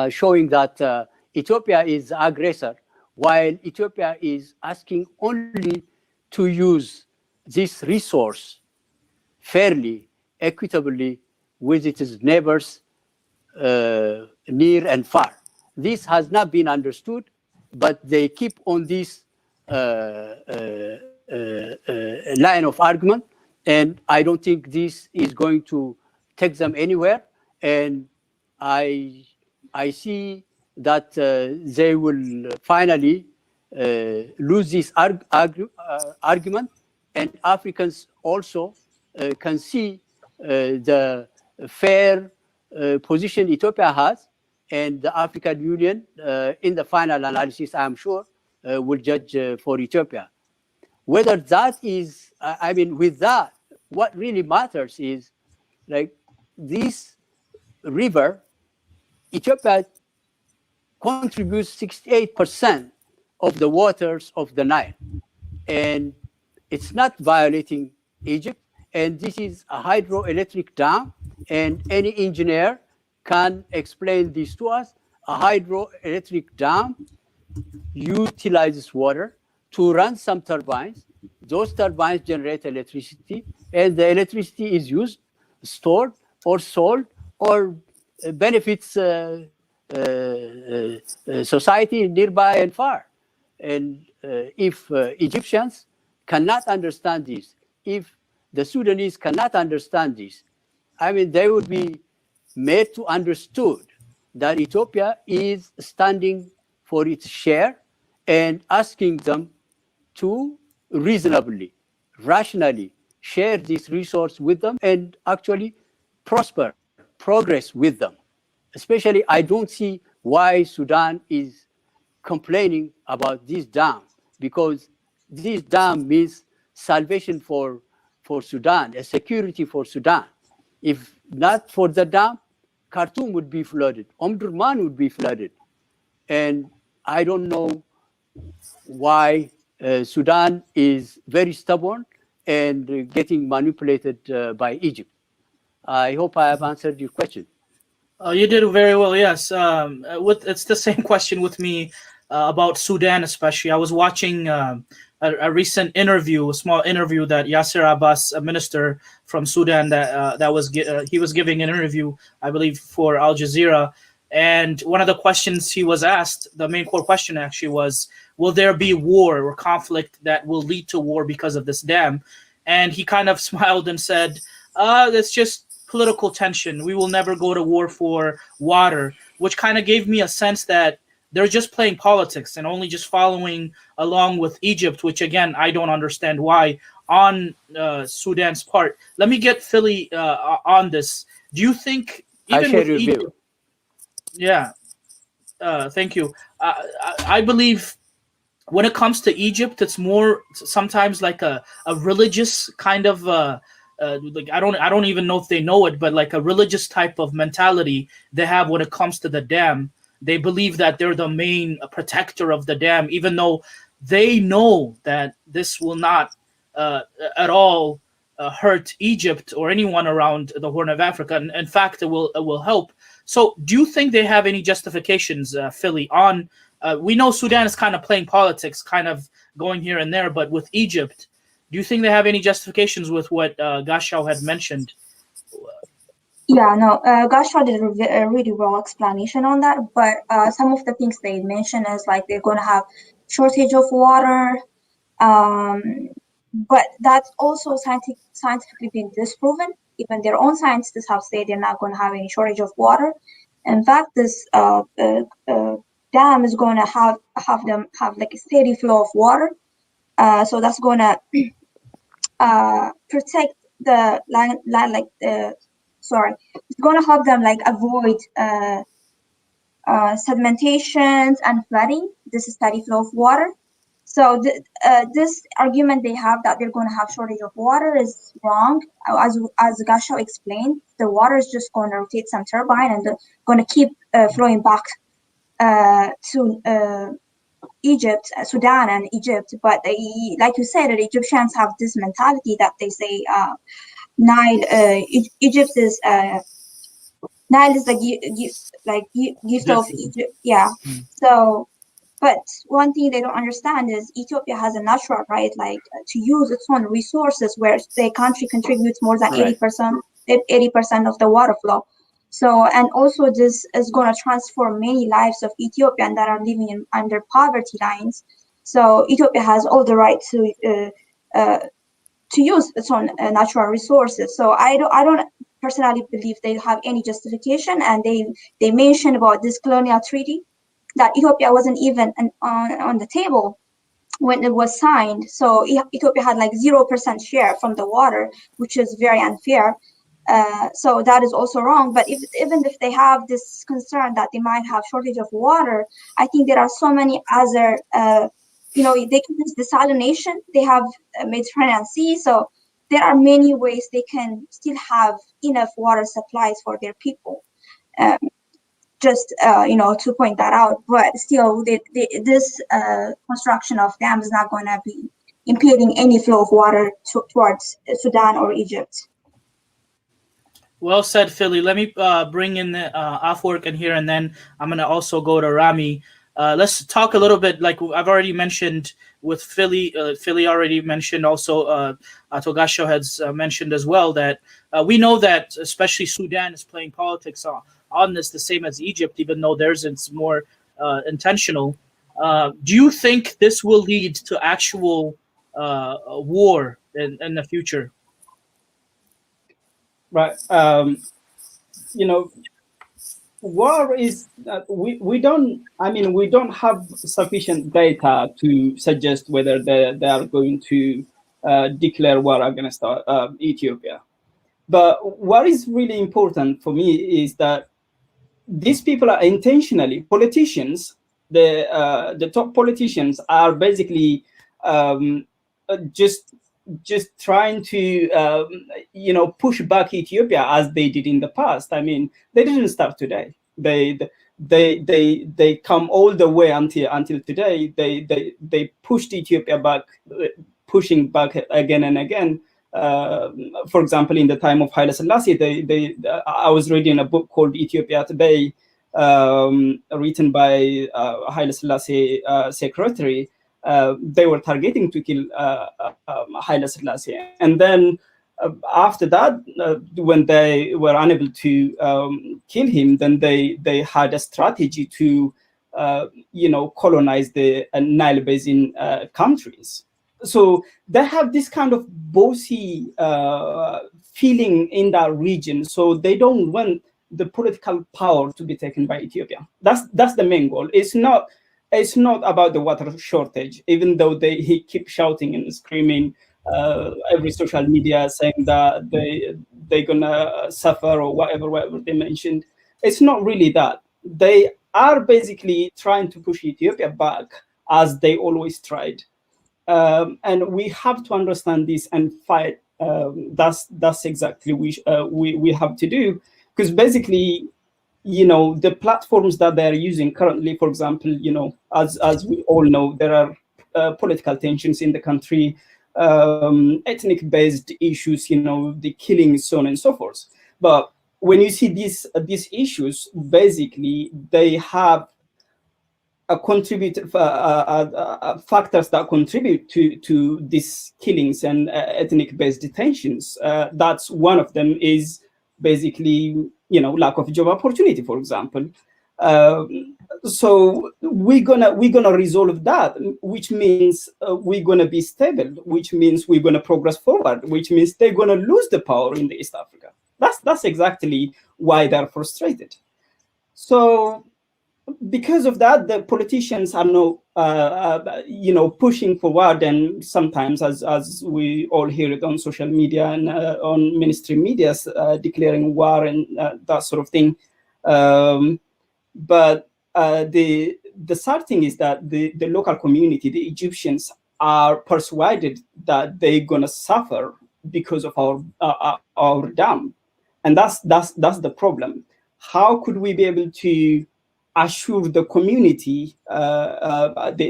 showing that Ethiopia is the aggressor, while Ethiopia is asking only to use this resource fairly, equitably with its neighbors near and far. This has not been understood, but they keep on this line of argument, and I don't think this is going to take them anywhere. And I see that they will finally lose this argument, and Africans also can see the fair position Ethiopia has, and the African Union in the final analysis, I'm sure, will judge for Ethiopia. Whether that is, I mean, with that, what really matters is, like, this river, Ethiopia contributes 68% of the waters of the Nile, and it's not violating Egypt. And this is a hydroelectric dam, and any engineer can explain this to us. A hydroelectric dam utilizes water to run some turbines. Those turbines generate electricity, and the electricity is used, stored, or sold, or benefits society nearby and far. And if Egyptians cannot understand this, if the Sudanese cannot understand this, I mean, they would be made to understood that Ethiopia is standing for its share and asking them to reasonably, rationally share this resource with them and actually progress with them. Especially, I don't see why Sudan is complaining about this dam, because this dam means salvation for Sudan, a security for Sudan. If not for the dam, Khartoum would be flooded, Omdurman would be flooded. And I don't know why Sudan is very stubborn and getting manipulated by Egypt. I hope I have answered your question. You did very well, yes. It's the same question with me about Sudan, especially. I was watching a recent interview, a small interview that Yasser Abbas, a minister from Sudan, he was giving an interview, I believe, for Al Jazeera. And one of the questions he was asked, the main core question actually was, will there be war or conflict that will lead to war because of this dam? And he kind of smiled and said, it's just political tension. We will never go to war for water, which kind of gave me a sense that they're just playing politics and only just following along with Egypt, which, again, I don't understand why on Sudan's part. Let me get Philly on this. Do you think even with Egypt... View. Yeah, thank you. I believe when it comes to Egypt, it's more sometimes like a religious kind of like I don't even know if they know it, but like a religious type of mentality they have when it comes to the dam. They believe that they're the main protector of the dam, even though they know that this will not at all hurt Egypt or anyone around the Horn of Africa. And in fact, it will help. So do you think they have any justifications, Philly, on, we know Sudan is kind of playing politics, kind of going here and there. But with Egypt, do you think they have any justifications with what Gashaw had mentioned? Yeah, no, Gashaw did a really well explanation on that, but some of the things they mentioned is like they're going to have shortage of water, but that's also scientifically been disproven. Even their own scientists have said they're not going to have any shortage of water. In fact, this dam is going to have them have like a steady flow of water, so that's going to protect the land like it's going to help them like avoid sedimentations and flooding. This is steady flow of water. So this argument they have that they're going to have shortage of water is wrong. As Gashaw explained, the water is just going to rotate some turbine and going to keep flowing back to Egypt, Sudan, and Egypt. But like you said, the Egyptians have this mentality that they say Nile, Egypt is Nile is the gift of Egypt. Yeah. So, but one thing they don't understand is Ethiopia has a natural right, like to use its own resources, where the country contributes more than 80% of the water flow. So, and also this is going to transform many lives of Ethiopians that are living under poverty lines. So Ethiopia has all the right to use its own natural resources. So I don't personally believe they have any justification. And they mentioned about this colonial treaty that Ethiopia wasn't even on the table when it was signed. So Ethiopia had like 0% share from the water, which is very unfair. So that is also wrong. But even if they have this concern that they might have shortage of water, I think there are so many other, they can use desalination. They have Mediterranean Sea. So there are many ways they can still have enough water supplies for their people. To point that out, but still, this construction of dams is not going to be impeding any flow of water towards Sudan or Egypt. Well said, Philly. Let me bring in Afwork in here, and then I'm going to also go to Rami. Let's talk a little bit, like I've already mentioned with Philly. Philly already mentioned, also Togasho has mentioned as well, that we know that especially Sudan is playing politics on this, the same as Egypt, even though theirs is more intentional. Do you think this will lead to actual war in the future? Right. War is we don't have sufficient data to suggest whether they are going to declare war against Ethiopia. But what is really important for me is that these people are intentionally politicians. The top politicians are basically just trying to push back Ethiopia as they did in the past. I mean, they didn't start today. They come all the way until today. They pushed Ethiopia back, pushing back again and again. For example, in the time of Haile Selassie, I was reading a book called Ethiopia Today, written by Haile Selassie secretary. They were targeting to kill Haile Selassie, and then after that, when they were unable to kill him, then they had a strategy to colonize the Nile Basin countries. So they have this kind of bossy feeling in that region. So they don't want the political power to be taken by Ethiopia. That's the main goal. It's not about the water shortage, even though he keep shouting and screaming every social media saying that they're gonna suffer or whatever they mentioned. It's not really that. They are basically trying to push Ethiopia back, as they always tried. And we have to understand this and fight. That's exactly we have to do, because basically, the platforms that they're using currently, for example, as we all know, there are political tensions in the country, ethnic-based issues, the killing, so on and so forth. But when you see these issues, basically they have factors that contribute to these killings and ethnic-based tensions. That's one of them is basically, lack of job opportunity, for example. So we're gonna resolve that, which means we're gonna be stable, which means we're gonna progress forward, which means they're gonna lose the power in the East Africa. That's exactly why they're frustrated. So because of that, the politicians are now, pushing forward, and sometimes, as we all hear it on social media and on mainstream media, declaring war and that sort of thing. But the sad thing is that the local community, the Egyptians, are persuaded that they're gonna suffer because of our dam, and that's the problem. How could we be able to assure the community, the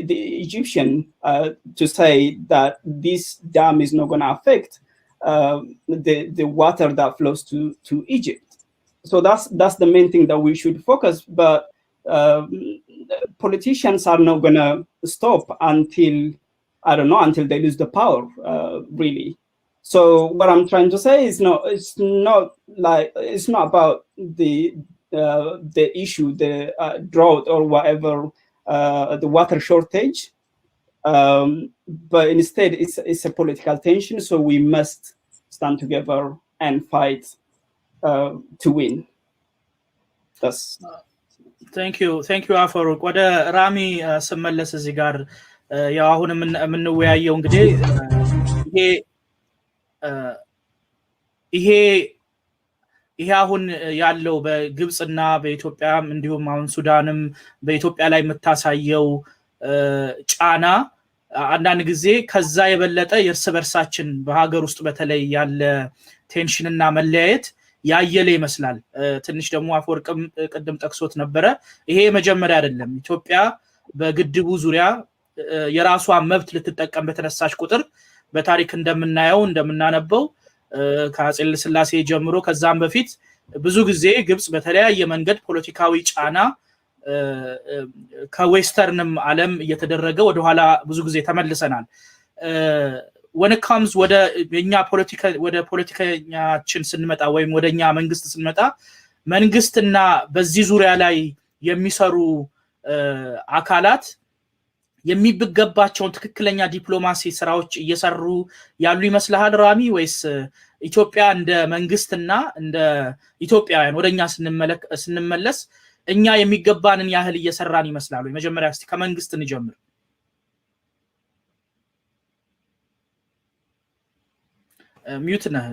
Egyptian, to say that this dam is not going to affect the water that flows to Egypt? So that's the main thing that we should focus. But politicians are not going to stop until they lose the power, really. So what I'm trying to say is it's not about the issue, the drought or whatever, the water shortage, but instead it's a political tension. So we must stand together and fight to win. That's. Thank you, Afaruq. ወደ ራሚ ስመለስ እዚህ ጋር ያው አሁን የምንወያየው እንግዲህ ይሄ አሁን ያለው በግብጽና በኢትዮጵያም እንዲሁም አሁን ሱዳንም በኢትዮጵያ ላይ መታሳየው ጫና አንዳንድ ጊዜ ከዛ የበለጠ የርስ በርሳችን በሀገር ውስጥ በተለይ ያለ ቴንሽንና መለያየት ያየለ ይመስላል። ትንሽ ደግሞ አፈወርቅም ቀደም ጠቅሶት ነበረ። ይሄ መጀመሪያ አይደለም። ኢትዮጵያ በግድቡ ዙሪያ የራሷን መብት ልትጠቀም በተነሳች ቁጥር በታሪክ እንደምናነበው ከአፄ ኃይለ ሥላሴ ጀምሮ ከዛም በፊት ብዙ ጊዜ ግብጽ በተለያየ መንገድ ፖለቲካዊ ጫና ከዌስተርንም ዓለም እየተደረገ ወደ ኋላ ብዙ ጊዜ ተመልሰናል። when it comes ወደ ፖለቲከኛችን ስንመጣ ወይም ወደኛ መንግስት ስንመጣ መንግስትና በዚህ ዙሪያ ላይ የሚሰሩ አካላት የሚበገባቸውን ትክክለኛ ዲፕሎማሲ ስራዎች እየሰሩ ያሉ ይመስላል ራሚ? ወይስ ኢትዮጵያ እንደ መንግስትና እንደ ኢትዮጵያውያን ወደኛ ስንመለስ እኛ የሚገባንን ያህል እየሰራን ይመስላል? መጀመሪያ እስቲ ከመንግስት እንጀምር። ሚዩት ነህ።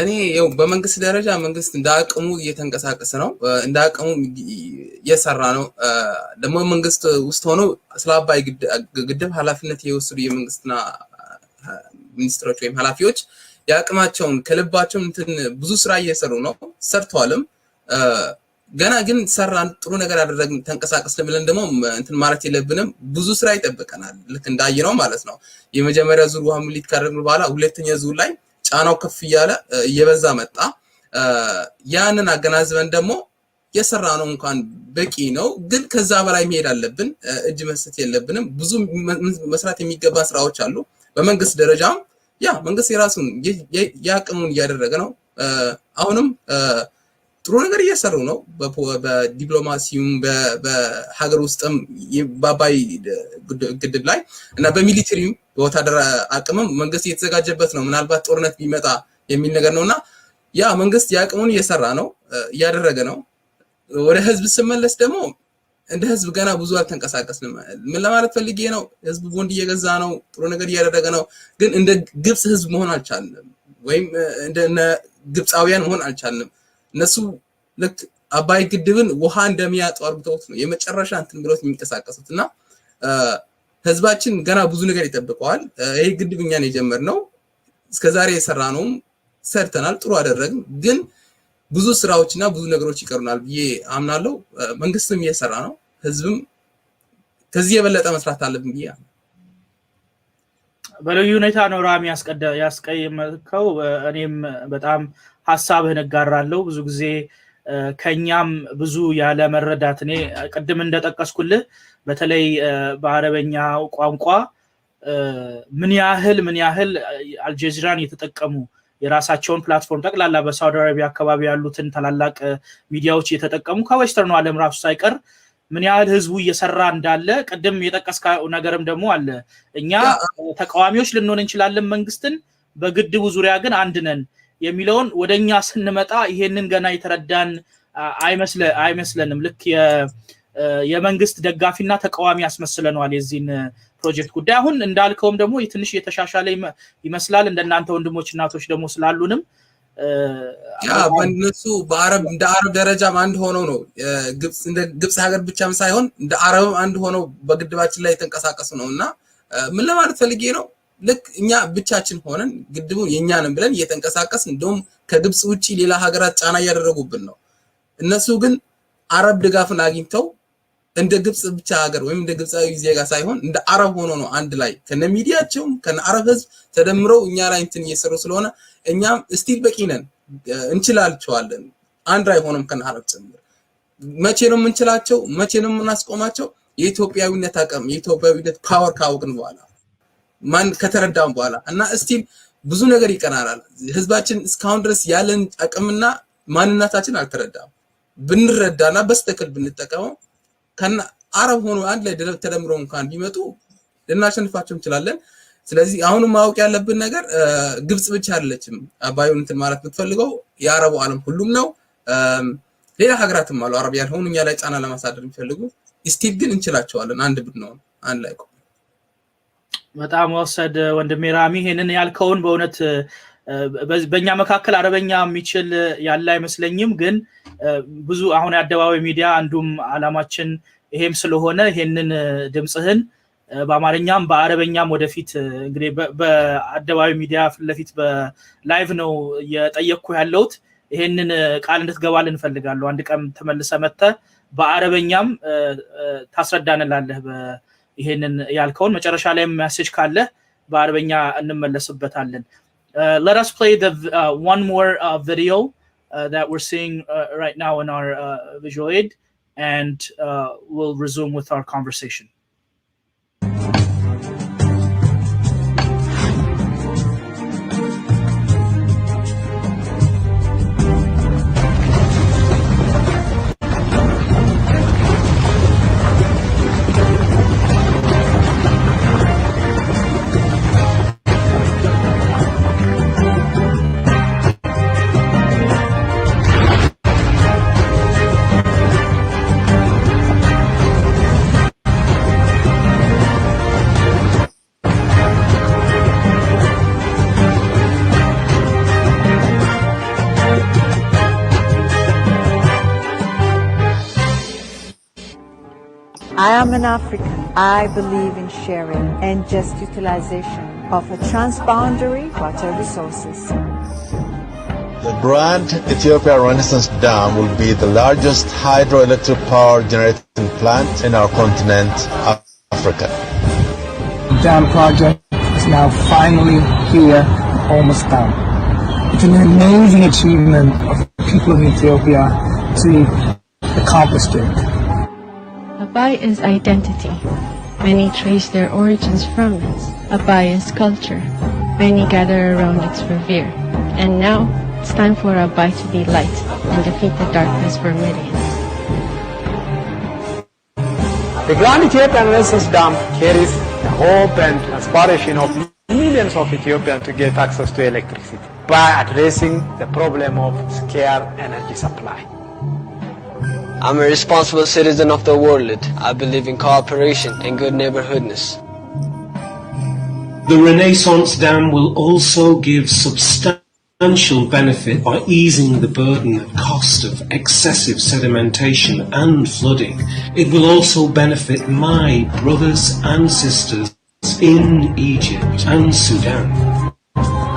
እኔ ያው በመንግስት ደረጃ መንግስት እንዳቅሙ እየተንቀሳቀሰ ነው፣ እንዳቅሙ እየሰራ ነው። ደግሞ መንግስት ውስጥ ሆኖ ስለ አባይ ግድብ ኃላፊነት የወሰዱ የመንግስትና ሚኒስትሮች ወይም ኃላፊዎች ያቅማቸውን ከልባቸው ብዙ ስራ እየሰሩ ነው፣ ሰርተዋልም። ገና ግን ሰራን ጥሩ ነገር አደረግን ተንቀሳቀስን ብለን ደግሞ ማለት የለብንም። ብዙ ስራ ይጠብቀናል፣ ልክ እንዳየነው ማለት ነው። የመጀመሪያ ዙር ውሃ ሙሊት ካደረግን በኋላ ሁለተኛ ዙር ላይ ጫናው ከፍ እያለ እየበዛ መጣ። ያንን አገናዝበን ደግሞ የሰራነው እንኳን በቂ ነው፣ ግን ከዛ በላይ መሄድ አለብን። እጅ መስጠት የለብንም። ብዙ መስራት የሚገባ ስራዎች አሉ። በመንግስት ደረጃም መንግስት የራሱን ያቅሙን እያደረገ ነው። አሁንም ጥሩ ነገር እየሰሩ ነው። በዲፕሎማሲውም በሀገር ውስጥም በአባይ ግድብ ላይ እና በሚሊተሪም በወታደር አቅምም መንግስት እየተዘጋጀበት ነው። ምናልባት ጦርነት ቢመጣ የሚል ነገር ነውና መንግስት ያቅሙን እየሰራ ነው፣ እያደረገ ነው። ወደ ህዝብ ስመለስ ደግሞ እንደ ህዝብ ገና ብዙ አልተንቀሳቀስንም። ምን ለማለት ፈልጌ ነው? ህዝብ ቦንድ እየገዛ ነው፣ ጥሩ ነገር እያደረገ ነው። ግን እንደ ግብጽ ህዝብ መሆን አልቻልንም፣ ወይም እንደ ግብጻውያን መሆን አልቻልንም። እነሱ ልክ አባይ ግድብን ውሃ እንደሚያጡ አርግተውት ነው የመጨረሻ ብሎት የሚንቀሳቀሱት እና ህዝባችን ገና ብዙ ነገር ይጠብቀዋል። ይሄ ግድብ እኛ ነው የጀመርነው፣ እስከዛሬ የሰራነውም ሰርተናል፣ ጥሩ አደረግን። ግን ብዙ ስራዎችና ብዙ ነገሮች ይቀሩናል ብዬ አምናለሁ። መንግስትም እየሰራ ነው፣ ህዝብም ከዚህ የበለጠ መስራት አለብን ብዬ አምናለሁ። በልዩ ሁኔታ ነው ራሚ ያስቀየመከው። እኔም በጣም ሐሳብህን እጋራለሁ። ብዙ ጊዜ ከኛም ብዙ ያለ መረዳት እኔ ቀደም እንደጠቀስኩልህ በተለይ በአረበኛ ቋንቋ ምን ያህል አልጀዚራን የተጠቀሙ የራሳቸውን ፕላትፎርም ጠቅላላ በሳውዲ አረቢያ አካባቢ ያሉትን ታላላቅ ሚዲያዎች የተጠቀሙ ከዌስተርኑ ዓለም ራሱ ሳይቀር ምን ያህል ህዝቡ እየሰራ እንዳለ ቀደም የጠቀስከው ነገርም ደግሞ አለ እኛ ተቃዋሚዎች ልንሆን እንችላለን መንግስትን በግድቡ ዙሪያ ግን አንድ ነን የሚለውን ወደኛ ስንመጣ ይሄንን ገና የተረዳን አይመስለንም ልክ የመንግስት ደጋፊና ተቃዋሚ ያስመስለናል የዚህን ፕሮጀክት ጉዳይ አሁን እንዳልከውም ደግሞ ትንሽ የተሻሻለ ይመስላል እንደናንተ ወንድሞች እናቶች ደግሞ ስላሉንም በእነሱ በአረብ እንደ አረብ ደረጃ አንድ ሆነው ነው ግብጽ ሀገር ብቻም ሳይሆን እንደ አረብ አንድ ሆነው በግድባችን ላይ የተንቀሳቀሱ ነውና ምን ለማለት ፈልጌ ነው ልክ እኛ ብቻችን ሆነን ግድቡ የኛንም ብለን እየተንቀሳቀስን እንደውም ከግብጽ ውጪ ሌላ ሀገራት ጫና ያደረጉብን ነው እነሱ ግን አረብ ድጋፍን አግኝተው እንደ ግብጽ ብቻ ሀገር ወይም እንደ ግብጻዊ ዜጋ ሳይሆን እንደ አረብ ሆኖ ነው አንድ ላይ ከነ ሚዲያቸው ከነ አረብ ህዝብ ተደምረው እኛ ላይ እንትን እየሰሩ ስለሆነ እኛም ስቲል በቂነን እንችላልቸዋለን አንድ ላይ ሆነም ከነ አረብ ጭምር መቼ ነው የምንችላቸው መቼ ነው የምናስቆማቸው የኢትዮጵያዊነት አቅም የኢትዮጵያዊነት ፓወር ካወቅን በኋላ ማን ከተረዳን በኋላ እና ስቲል ብዙ ነገር ይቀናራል ህዝባችን እስካሁን ድረስ ያለን አቅምና ማንነታችን አልተረዳም ብንረዳና በስተክል ብንጠቀመው ከነ አረብ ሆኖ አንድ ላይ ተደምረው እንኳን ቢመጡ ልናሸንፋቸው እንችላለን ስለዚህ አሁንም ማወቅ ያለብን ነገር ግብጽ ብቻ አይደለችም አባዩን እንትን ማለት የምትፈልገው የአረቡ ዓለም ሁሉም ነው ሌላ ሀገራትም አሉ አረብ ያልሆኑ እኛ ላይ ጫና ለማሳደር የሚፈልጉ ስቲል ግን እንችላቸዋለን አንድ ብንሆን አንድ ላይ ቆም በጣም ወሰደ ወንድሜ ራሚ ይሄንን ያልከውን በእውነት በእኛ መካከል አረበኛ የሚችል ያለ አይመስለኝም ግን ብዙ አሁን የአደባባይ ሚዲያ አንዱም አላማችን ይሄም ስለሆነ ይሄንን ድምጽህን በአማርኛም በአረበኛም ወደፊት እንግዲህ በአደባባይ ሚዲያ ፍለፊት በላይቭ ነው የጠየቅኩ ያለውት ይሄንን ቃል እንድትገባልን እንፈልጋለሁ አንድ ቀን ተመልሰ መተ በአረበኛም ታስረዳናለህ ይሄንን ያልከውን መጨረሻ ላይ ሜሴጅ ካለ በአረበኛ እንመለስበታለን let us play the one more video that we're seeing right now in our visual aid and we'll resume with our conversation I am an African. I believe in sharing and just utilization of a transboundary water resources. The Grand Ethiopia Renaissance Dam will be the largest hydroelectric power generating plant in our continent, Africa. The dam project is now finally here, almost done. It's an amazing achievement of the people of Ethiopia to accomplish it. Abaya is identity. Many trace their origins from it. Abaya is culture. Many gather around its revere. And now, it's time for Abaya to be light and defeat the darkness for millions. The Grand Ethiopian Renaissance Dam carries the hope and aspiration of millions of Ethiopians to get access to electricity by addressing the problem of scarce energy supply. I'm a responsible citizen of the world. I believe in cooperation and good neighborhoodness. The Renaissance Dam will also give substantial benefit by easing the burden and cost of excessive sedimentation and flooding. It will also benefit my brothers and sisters in Egypt and Sudan.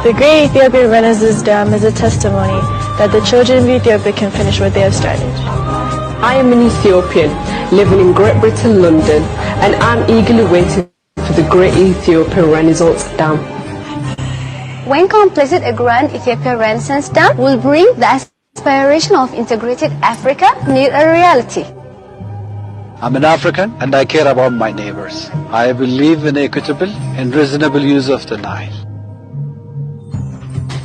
The Great Ethiopian Renaissance Dam is a testimony that the children of Ethiopia can finish what they have started. I am an Ethiopian living in Great Britain, London, and I'm eagerly waiting for the Great Ethiopian Renaissance Dam. When completed, a Grand Ethiopian Renaissance Dam will bring the aspiration of integrated Africa need a reality. I'm an African and I care about my neighbors. I believe in equitable and reasonable use of the Nile.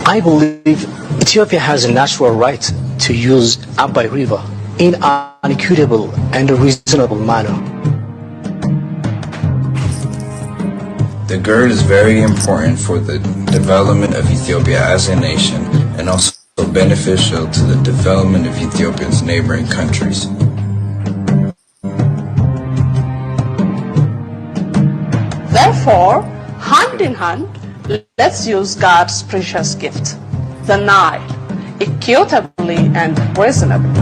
I believe Ethiopia has a natural right to use Abay River in an equitable and reasonable manner. The GERD is very important for the development of Ethiopia as a nation and also beneficial to the development of Ethiopia's neighboring countries. Therefore, hand in hand, let's use God's precious gift, the Nile, equitably and reasonably.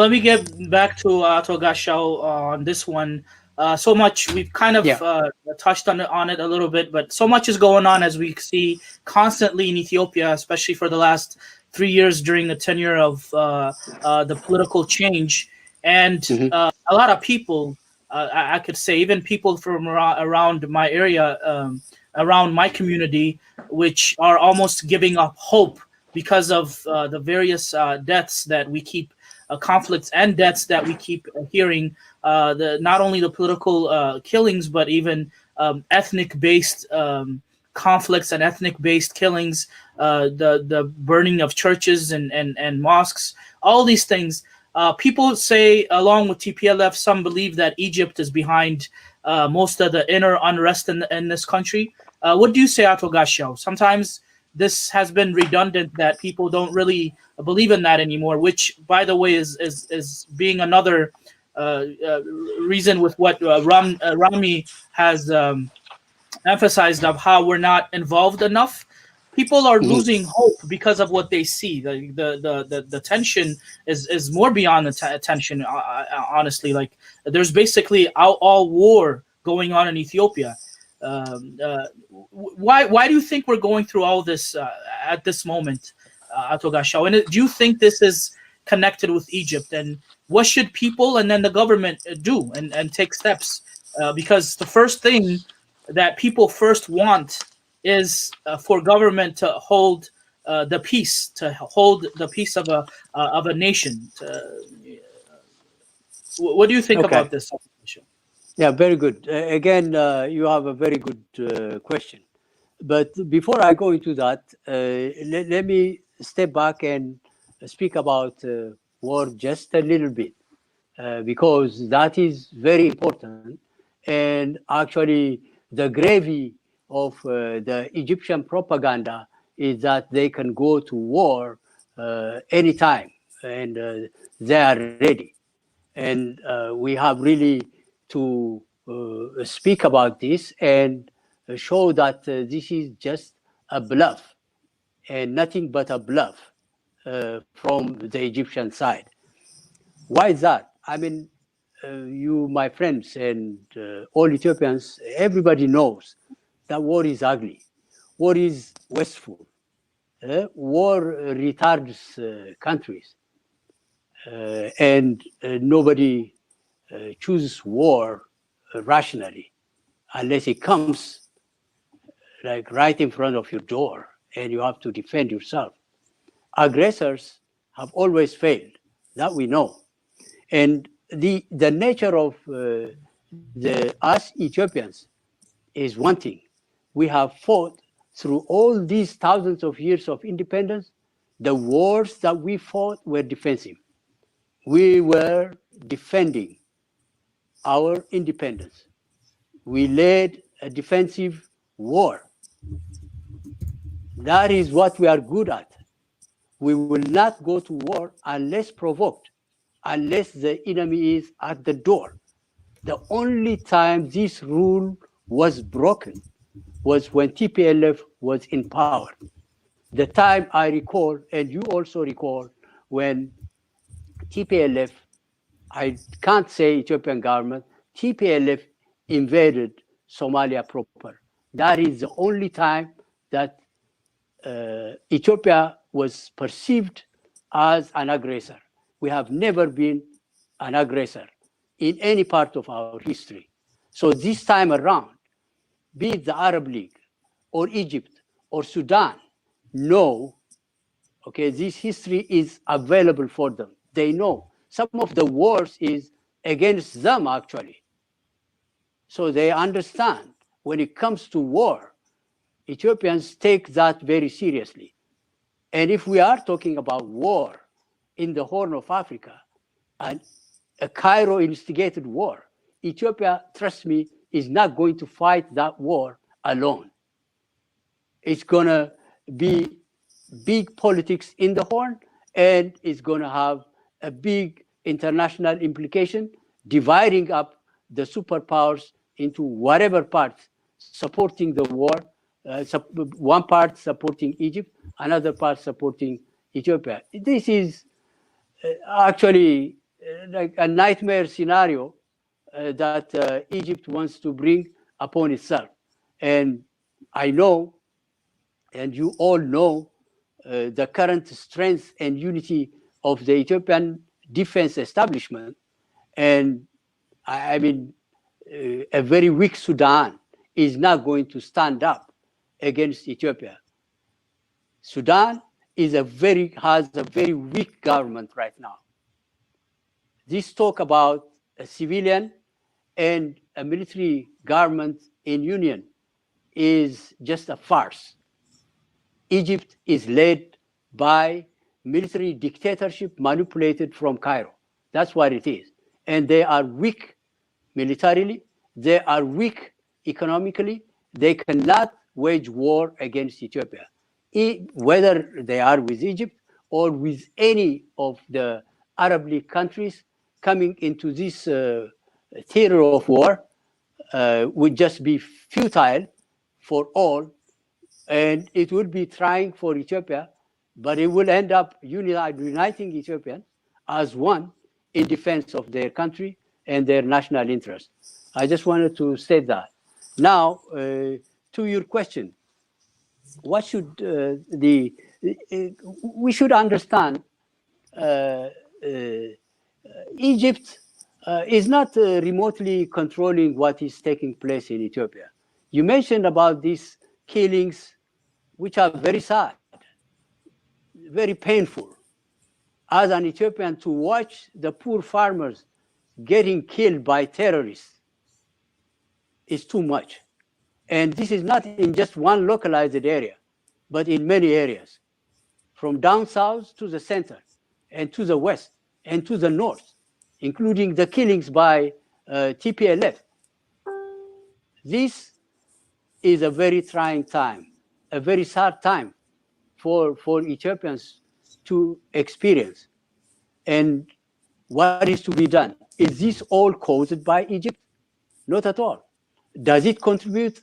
Let me get back to Togashao on this one. So much we've kind of touched on it a little bit, but so much is going on as we see constantly in Ethiopia, especially for the last 3 years during the tenure of the political change. And a lot of people, I could say, even people from around my area, around my community, which are almost giving up hope because of the various deaths that we keep, conflicts and deaths that we keep hearing, not only the political killings, but even ethnic-based conflicts and ethnic-based killings, the burning of churches and mosques, all these things. People say, along with TPLF, some believe that Egypt is behind most of the inner unrest in this country. What do you say, Atogashao? Sometimes this has been redundant, that people don't really believe in that anymore, which, by the way, is being another reason with what Rami has emphasized of how we're not involved enough. People are losing hope because of what they see. The tension is more beyond the tension. Honestly, like there's basically all war going on in Ethiopia. Why do you think we're going through all this at this moment, Atogashao? And do you think this is connected with Egypt? And what should people and then the government do and take steps? Because the first thing that people first want is for government to hold the peace, of a nation. What do you think about this? Yeah, very good. Again, you have a very good question. But before I go into that, let me step back and speak about war just a little bit, because that is very important. And actually, the gravy of the Egyptian propaganda is that they can go to war anytime, and they are ready. And we have really to speak about this and show that this is just a bluff and nothing but a bluff from the Egyptian side. Why is that? I mean, you, my friends, and all Ethiopians, everybody knows that war is ugly. War is wasteful. War retards countries. And nobody chooses war rationally unless it comes like right in front of your door and you have to defend yourself. Aggressors have always failed, that we know. And the nature of us Ethiopians is one thing. We have fought through all these thousands of years of independence. The wars that we fought were defensive. We were defending our independence. We led a defensive war. That is what we are good at. We will not go to war unless provoked, unless the enemy is at the door. The only time this rule was broken was when TPLF was in power. The time I recall, and you also recall, when TPLF, I can't say Ethiopian government, TPLF invaded Somalia proper. That is the only time that Ethiopia was perceived as an aggressor. We have never been an aggressor in any part of our history. So this time around, be it the Arab League or Egypt or Sudan, know, okay, this history is available for them. They know. Some of the wars is against them, actually. So they understand when it comes to war, Ethiopians take that very seriously. And if we are talking about war in the Horn of Africa, and a Cairo instigated war, Ethiopia, trust me, is not going to fight that war alone. It's going to be big politics in the Horn, and it's going to have a big international implication, dividing up the superpowers into whatever parts supporting the war, one part supporting Egypt, another part supporting Ethiopia. This is actually like a nightmare scenario that Egypt wants to bring upon itself. And I know, and you all know, the current strength and unity of the Ethiopian defense establishment. And I mean, a very weak Sudan is not going to stand up against Ethiopia. Sudan has a very weak government right now. This talk about a civilian and a military government in union is just a farce. Egypt is led by military dictatorship manipulated from Cairo. That's what it is. And they are weak militarily, they are weak economically, they cannot wage war against Ethiopia. Whether they are with Egypt or with any of the Arab League countries coming into this theater of war would just be futile for all, and it will be trying for Ethiopia, but it will end up uniting Ethiopians as one in defense of their country and their national interest. I just wanted to state that. Now, to your question, what should we should understand Egypt is not remotely controlling what is taking place in Ethiopia. You mentioned about these killings, which are very sad, very painful. As an Ethiopian, to watch the poor farmers getting killed by terrorists is too much. And this is not in just one localized area, but in many areas, from down south to the center, and to the west, and to the north, including the killings by TPLF. This is a very trying time, a very sad time for Ethiopians to experience. And what is to be done? Is this all caused by Egypt? Not at all. Does it contribute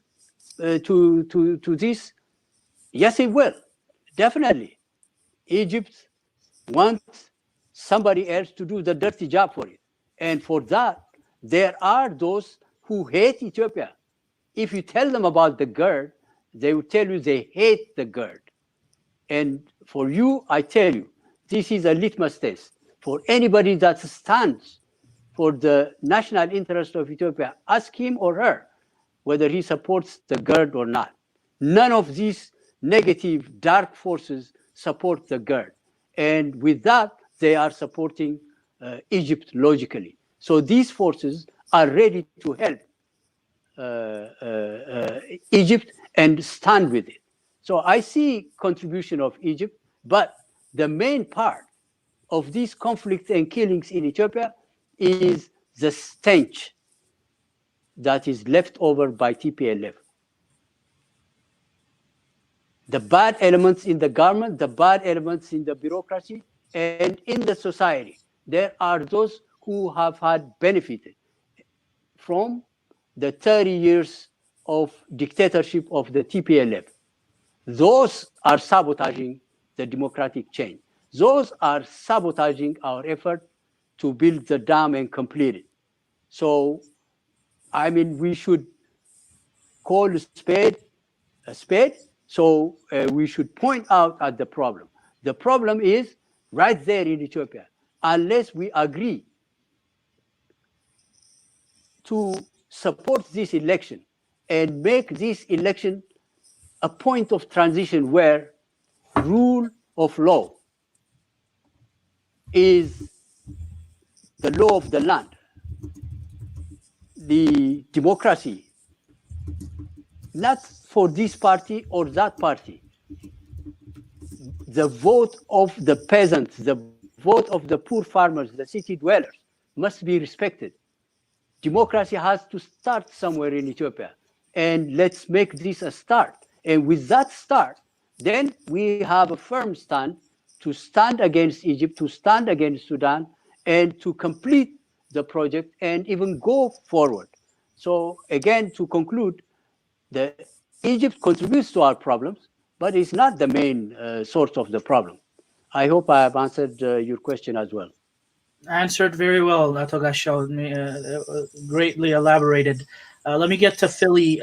to this? Yes, it will, definitely. Egypt wants somebody else to do the dirty job for it. And for that, there are those who hate Ethiopia. If you tell them about the GERD, they will tell you they hate the GERD. And for you, I tell you, this is a litmus test. For anybody that stands for the national interest of Ethiopia, ask him or her whether he supports the GERD or not. None of these negative, dark forces support the GERD. And with that, they are supporting Egypt logically. So these forces are ready to help Egypt and stand with it. So I see contribution of Egypt, but the main part of these conflicts and killings in Ethiopia is the stench that is left over by TPLF. The bad elements in the government, the bad elements in the bureaucracy, and in the society. There are those who have had benefited from the 30 years of dictatorship of the TPLF. Those are sabotaging the democratic change. Those are sabotaging our effort to build the dam and complete it. So, I mean, we should call a spade So we should point out at the problem. The problem is right there in Ethiopia. Unless we agree to support this election and make this election a point of transition where rule of law is the law of the land, the democracy, not for this party or that party. The vote of the peasants, the vote of the poor farmers, the city dwellers must be respected. Democracy has to start somewhere in Ethiopia, and let's make this a start. And with that start, then we have a firm stand to stand against Egypt, to stand against Sudan, and to complete the project and even go forward. So again, to conclude, Egypt contributes to our problems, but it's not the main source of the problem. I hope I have answered your question as well. Answered very well, Togasho. Greatly elaborated. Let me get to Philly.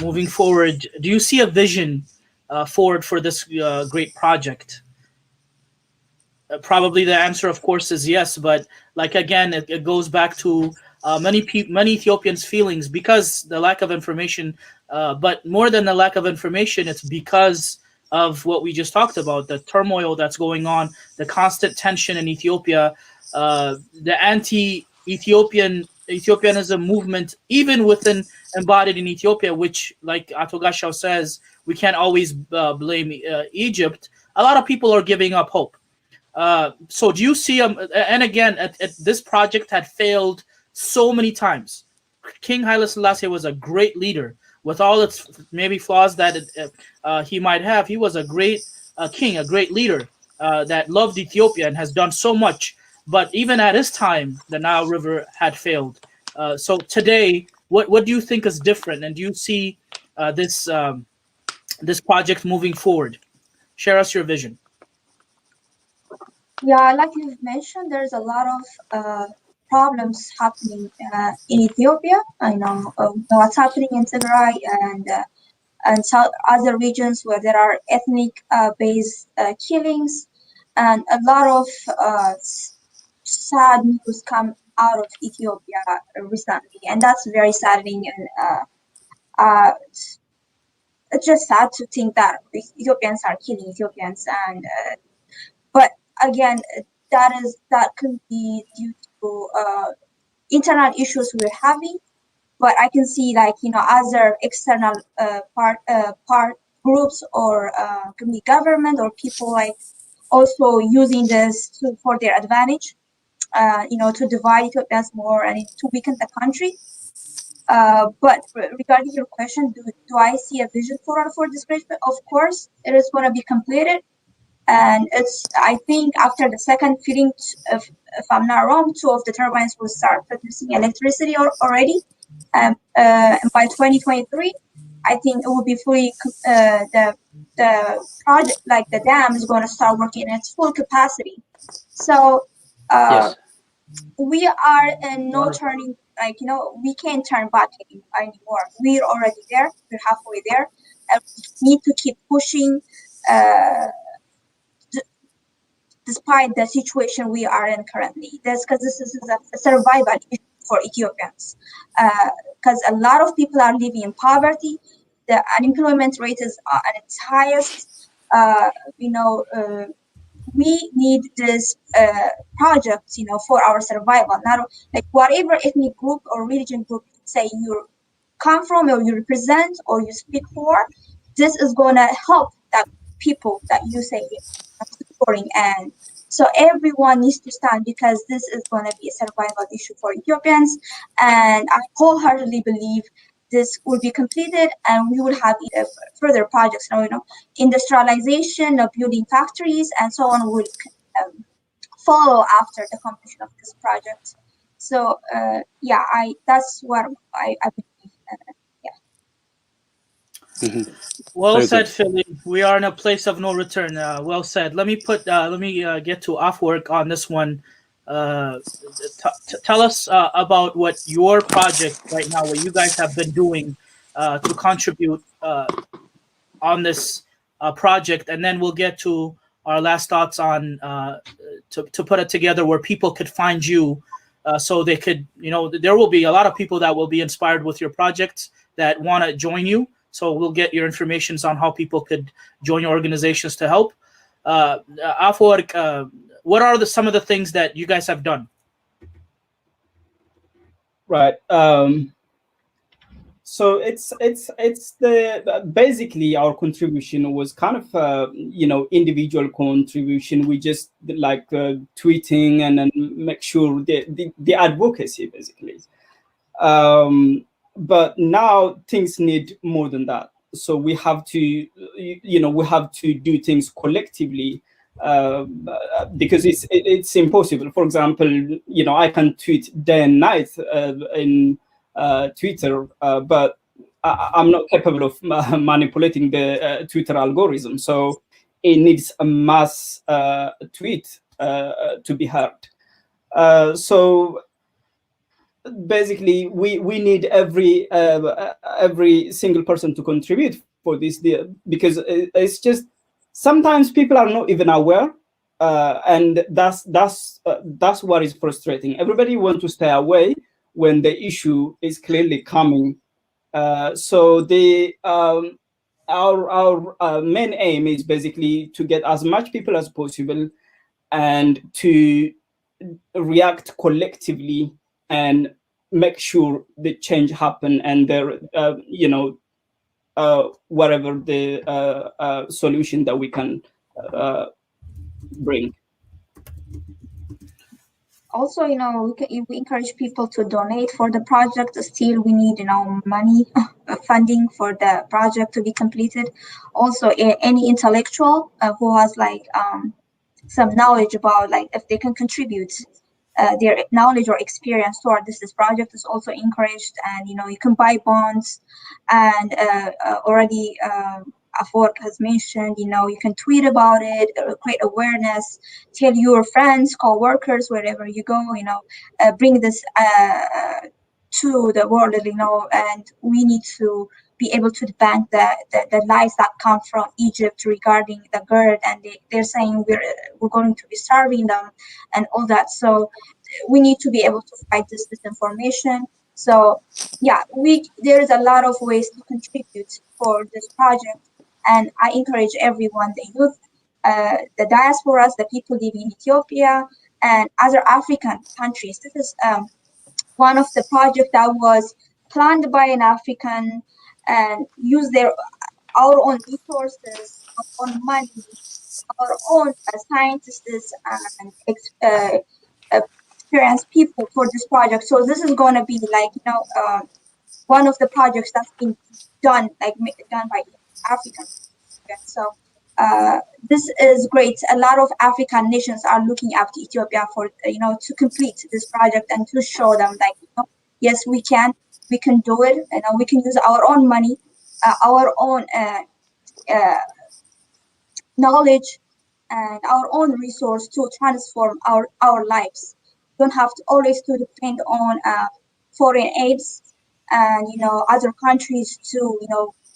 Moving forward, do you see a vision forward for this great project? Probably the answer, of course, is yes. But like again, it goes back to many Ethiopians' feelings because the lack of information. But more than the lack of information, it's because of what we just talked about, the turmoil that's going on, the constant tension in Ethiopia, the Ethiopianism movement, even within embodied in Ethiopia, which, like Togasho says, we can't always blame Egypt. A lot of people are giving up hope. So do you see, and again, this project had failed so many times. King Haile Selassie was a great leader. With all its maybe flaws that he might have, he was a great king, a great leader that loved Ethiopia and has done so much. But even at his time, the Nile River had failed. So today, what do you think is different? And do you see this project moving forward? Share us your vision. Yeah, like you've mentioned, there's a lot of problems happening in Ethiopia. I know what's happening in Tigray and other regions where there are ethnic based killings, and a lot of sad news come out of Ethiopia recently, and that's very saddening. And it's just sad to think that Ethiopians are killing Ethiopians, and but again, that could be due to internal issues we're having, but I can see other external part groups or could be government or people also using this for their advantage, to divide Ethiopians more and to weaken the country. But regarding your question, do I see a vision for this great? Of course, it is going to be completed. And I think after the second feeding, if I'm not wrong, 2 of the turbines will start producing electricity already. And by 2023, I think it will be fully, the project, like the dam, is going to start working at its full capacity. So Yes. we are in no turning, we can't turn back anymore. We're already there. We're halfway there. And we need to keep pushing despite the situation we are in currently. That's because this is a survival issue for Ethiopians. Because a lot of people are living in poverty. The unemployment rate is at its highest. We need this project, for our survival. Not like whatever ethnic group or religion group say you come from or you represent or you speak for, this is gonna help that people that you say supporting. And so everyone needs to stand because this is going to be a survival issue for Ethiopians. And I wholeheartedly believe this will be completed and we will have further projects. Industrialization, building factories, and so on will follow after the completion of this project. So that's what I believe. Well Very said, good. Philly. We are in a place of no return. Well said. Let me get to Afwork on this one. Tell us about what your project right now, what you guys have been doing to contribute on this project, and then we'll get to our last thoughts on to put it together where people could find you, so they could, there will be a lot of people that will be inspired with your projects that want to join you. So we'll get your information on how people could join your organizations to help. Afwerk, what are some of the things that you guys have done? Right. So it's basically our contribution was kind of individual contribution. We just like tweeting and then make sure the advocacy basically. But now things need more than that. So we have to do things collectively, because it's impossible. For example, I can tweet day and night in Twitter, but I'm not capable of manipulating the Twitter algorithm. So it needs a mass tweet to be heard. So basically, we need every single person to contribute for this, because it's just sometimes people are not even aware, and that's what is frustrating. Everybody wants to stay away when the issue is clearly coming. So our main aim is basically to get as much people as possible and to react collectively and make sure the change happen, and there whatever the solution that we can bring. Also, we encourage people to donate for the project. Still, we need, money, funding for the project to be completed. Also, any intellectual who has some knowledge about if they can contribute their knowledge or experience toward this project is also encouraged. And you can buy bonds, and already Afwerk has mentioned, you can tweet about it, create awareness, tell your friends, co-workers, wherever you go, bring this to the world, and we need to be able to debunk the lies that come from Egypt regarding the GERD, and they're saying we're going to be starving them and all that. So we need to be able to fight this disinformation. So yeah, there is a lot of ways to contribute for this project, and I encourage everyone, the youth, the diasporas, the people living in Ethiopia and other African countries. This is one of the projects that was planned by an African and use our own resources, our own money, our own scientists and experienced people for this project. So this is going to be one of the projects that's been done by Africans. So this is great. A lot of African nations are looking up to Ethiopia for to complete this project and to show them yes, we can do it, we can use our own money, our own knowledge and our own resource to transform our lives. We don't have to always to depend on foreign aids and other countries to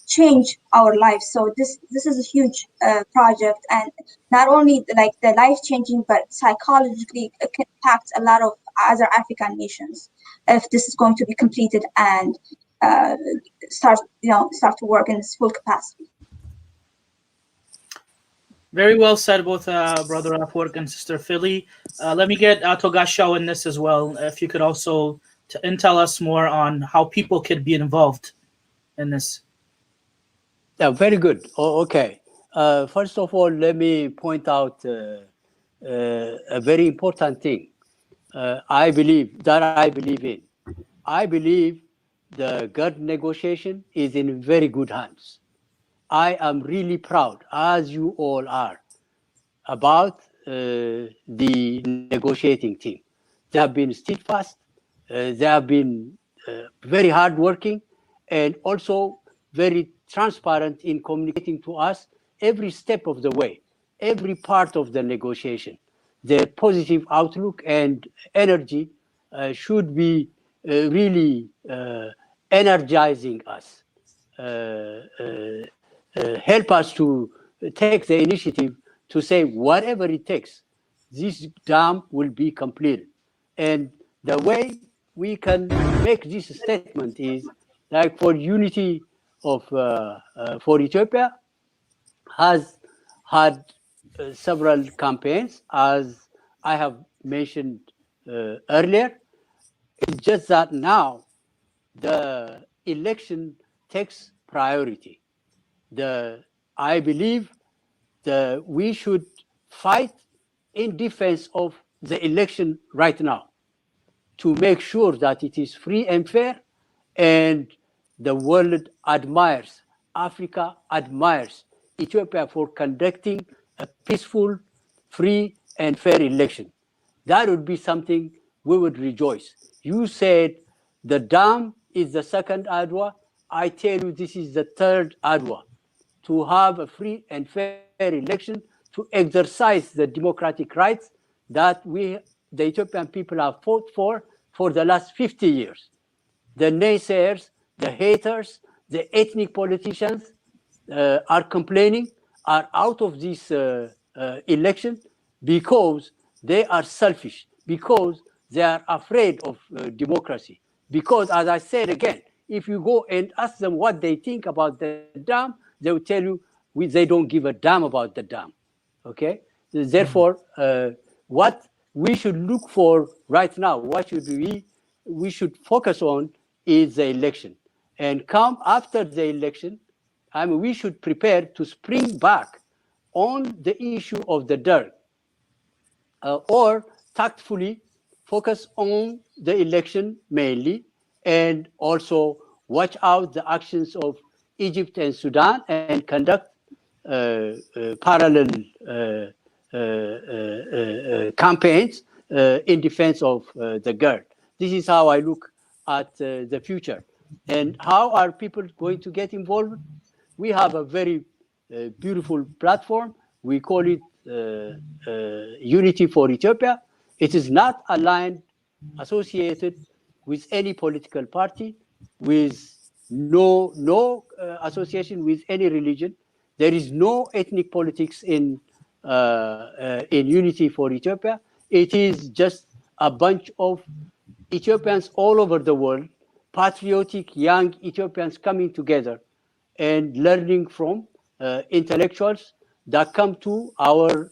change our lives. So this is a huge project, and not only the life changing, but psychologically it can impact a lot of other African nations if this is going to be completed and start to work in its full capacity. Very well said, both Brother Afwerk and Sister Philly. Let me get Togashaw in this as well. If you could also tell us more on how people could be involved in this. Yeah, very good. Okay. First of all, let me point out a very important thing. I believe in. I believe the GERD negotiation is in very good hands. I am really proud, as you all are, about the negotiating team. They have been steadfast, they have been very hardworking, and also very transparent in communicating to us every step of the way, every part of the negotiation. Their positive outlook and energy should be really energizing us. help us to take the initiative to say whatever it takes, this dam will be completed. And the way we can make this statement is like for unity of for Ethiopia has had several campaigns, as I have mentioned earlier. It's just that now the election takes priority. I believe we should fight in defense of the election right now to make sure that it is free and fair, and the world admires, Africa admires Ethiopia for conducting a peaceful, free, and fair election. That would be something we would rejoice. You said the dam is the second Adwa. I tell you, this is the third Adwa. To have a free and fair election, to exercise the democratic rights that the Ethiopian people have fought for the last 50 years. The naysayers, the haters, the ethnic politicians are complaining, are out of this election because they are selfish, because they are afraid of democracy. Because, as I said again, if you go and ask them what they think about the dam, they will tell you they don't give a damn about the dam. Okay? Therefore, what we should look for right now, what should we should focus on is the election. And come after the election, we should prepare to spring back on the issue of the GERD, or tactfully focus on the election mainly, and also watch out the actions of Egypt and Sudan and conduct parallel campaigns in defense of the GERD. This is how I look at the future. And how are people going to get involved? We have a very beautiful platform. We call it Unity for Ethiopia. It is not associated with any political party, with no association with any religion. There is no ethnic politics in Unity for Ethiopia. It is just a bunch of Ethiopians all over the world, patriotic young Ethiopians coming together and learning from intellectuals that come to our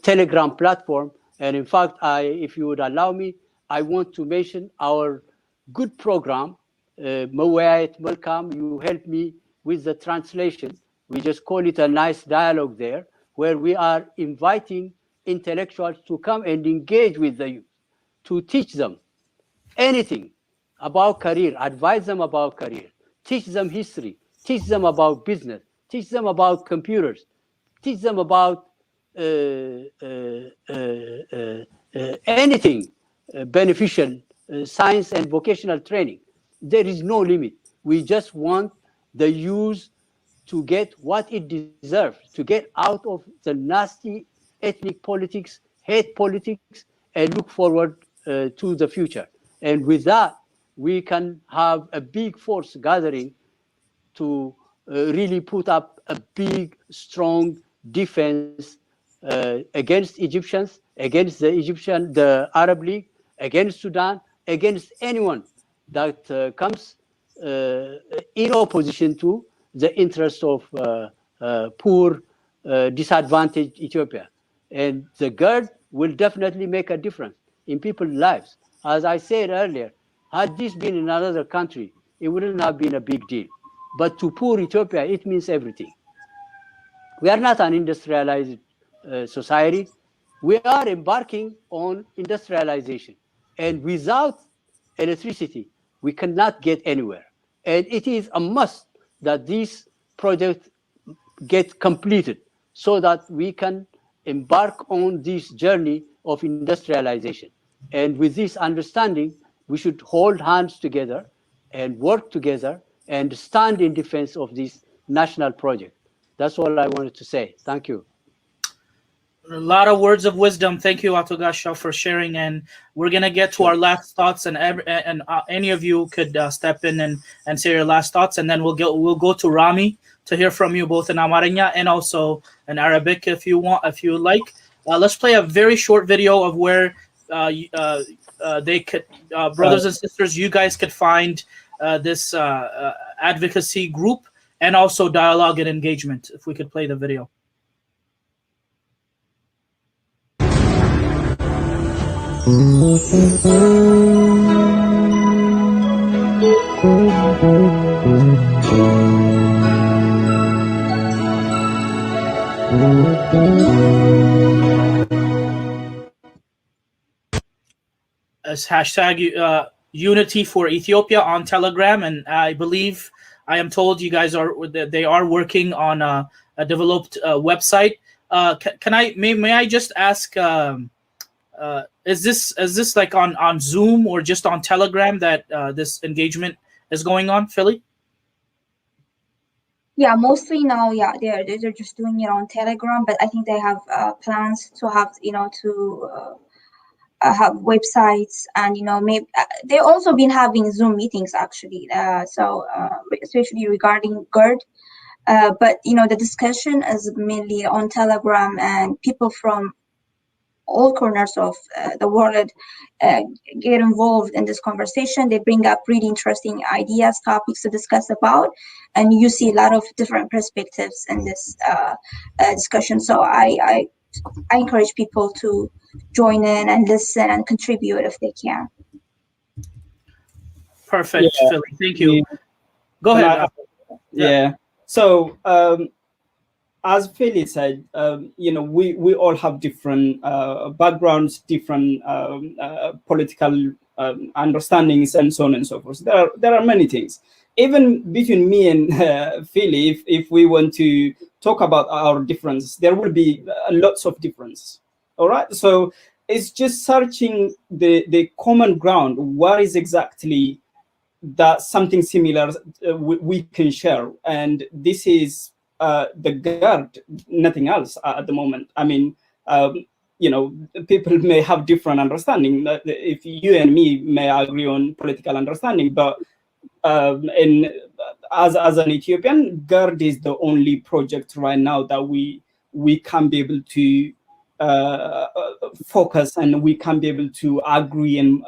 Telegram platform. And in fact, if you would allow me, I want to mention our good program, Mawayat Malkam. You help me with the translation. We just call it a nice dialogue there, where we are inviting intellectuals to come and engage with the youth, to teach them anything about career, advise them about career, teach them history, teach them about business, teach them about computers, teach them about anything beneficial, science and vocational training. There is no limit. We just want the youth to get what it deserves, to get out of the nasty ethnic politics, hate politics, and look forward to the future. And with that, we can have a big force gathering to really put up a big, strong defense against Egyptians, against the Arab League, against Sudan, against anyone that comes in opposition to the interest of poor, disadvantaged Ethiopia. And the GERD will definitely make a difference in people's lives. As I said earlier, had this been in another country, it wouldn't have been a big deal. But to poor Ethiopia, it means everything. We are not an industrialized society. We are embarking on industrialization. And without electricity, we cannot get anywhere. And it is a must that this project get completed so that we can embark on this journey of industrialization. And with this understanding, we should hold hands together and work together and stand in defense of this national project. That's all I wanted to say. Thank you. A lot of words of wisdom. Thank you, Ato Gasha, for sharing. And we're gonna get to our last thoughts, and any of you could step in and say your last thoughts, and then we'll go to Rami to hear from you both in Amarinya and also in Arabic if you like. Let's play a very short video of where they could, brothers and sisters, you guys could find this advocacy group and also dialogue and engagement. If we could play the video. As hashtag Unity for Ethiopia on Telegram, and I believe I am told you guys they are working on a developed website. May I just ask? Is this like on Zoom or just on Telegram that this engagement is going on, Philly? Yeah, mostly now. Yeah, they're just doing it on Telegram, but I think they have plans to have have websites, and maybe they've also been having Zoom meetings actually. So especially regarding GERD. But the discussion is mainly on Telegram, and people from all corners of the world get involved in this conversation. They bring up really interesting ideas, topics to discuss about, and you see a lot of different perspectives in this discussion. So I encourage people to join in and listen and contribute if they can. Perfect, yeah. Philly. Thank you. Go ahead. Yeah. So as Philly said, we all have different backgrounds, different political understandings, and so on and so forth. There are many things. Even between me and Philly, if we want to talk about our difference, there will be lots of difference. All right. So it's just searching the common ground. What is exactly that something similar we can share? And this is the GERD, nothing else at the moment. I mean, people may have different understanding. If you and me may agree on political understanding, but as an Ethiopian, GERD is the only project right now that we can be able to focus, and we can be able to agree and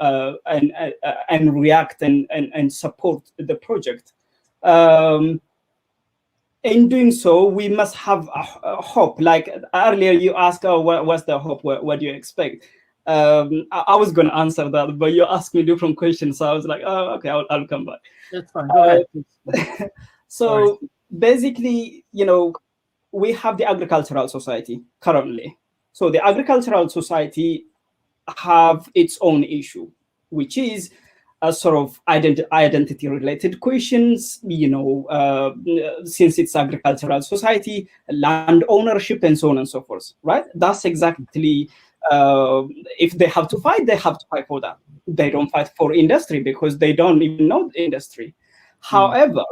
react and support the project. In doing so, we must have a hope. Like earlier, you asked, what's the hope? What do you expect? I was going to answer that, but you asked me different questions, so I was like, oh, okay, I'll come back. That's fine. Go ahead. So basically, we have the agricultural society currently. So the agricultural society have its own issue, which is a sort of identity-related questions, since it's agricultural society, land ownership, and so on and so forth, right? That's exactly, if they have to fight for that. They don't fight for industry because they don't even know the industry. However,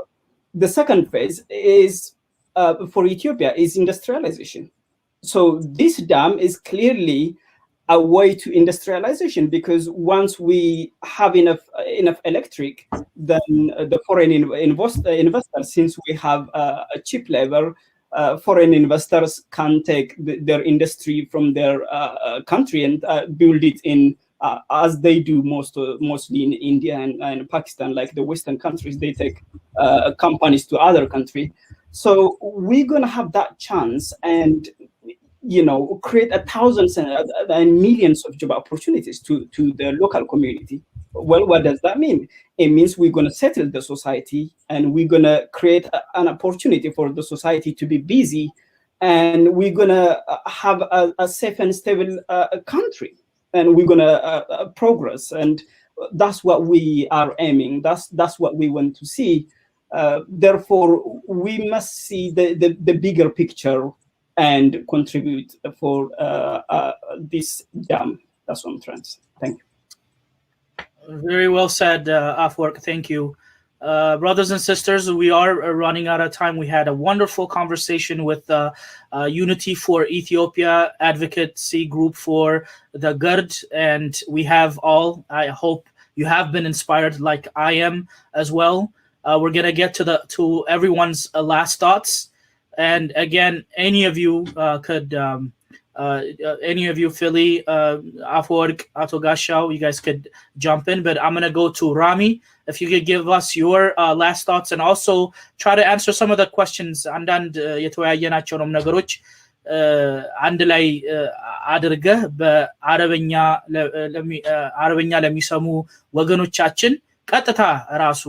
the second phase is, for Ethiopia, is industrialization. So this dam is clearly a way to industrialization, because once we have enough electric, then the foreign investors, since we have a cheap labor, foreign investors can take their industry from their country and build it in, as they do mostly in India and Pakistan, like the Western countries, they take companies to other countries. So we're gonna have that chance and create thousands and millions of job opportunities to the local community. Well, what does that mean? It means we're going to settle the society, and we're going to create an opportunity for the society to be busy, and we're going to have a safe and stable country, and we're going to progress. And that's what we are aiming. That's what we want to see. Therefore, we must see the bigger picture and contribute for this dam. That's what I'm trying to say. Thank you. Very well said, Afwork. Thank you. brothers and sisters, we are running out of time. We had a wonderful conversation with Unity for Ethiopia Advocacy Group for the GERD, and we have all, I hope you have been inspired like I am as well. We're going to get to everyone's last thoughts. And again, any of you Philly, Afwork, Atogashao, you guys could jump in, but I'm going to go to Rami. If you could give us your last thoughts and also try to answer some of the questions. አንዳንድ የተወያየናቸውንም ነገሮች አንድ ላይ አድርገህ በአረበኛ ለሚሰሙ ወገኖቻችን ቀጥታ ራሱ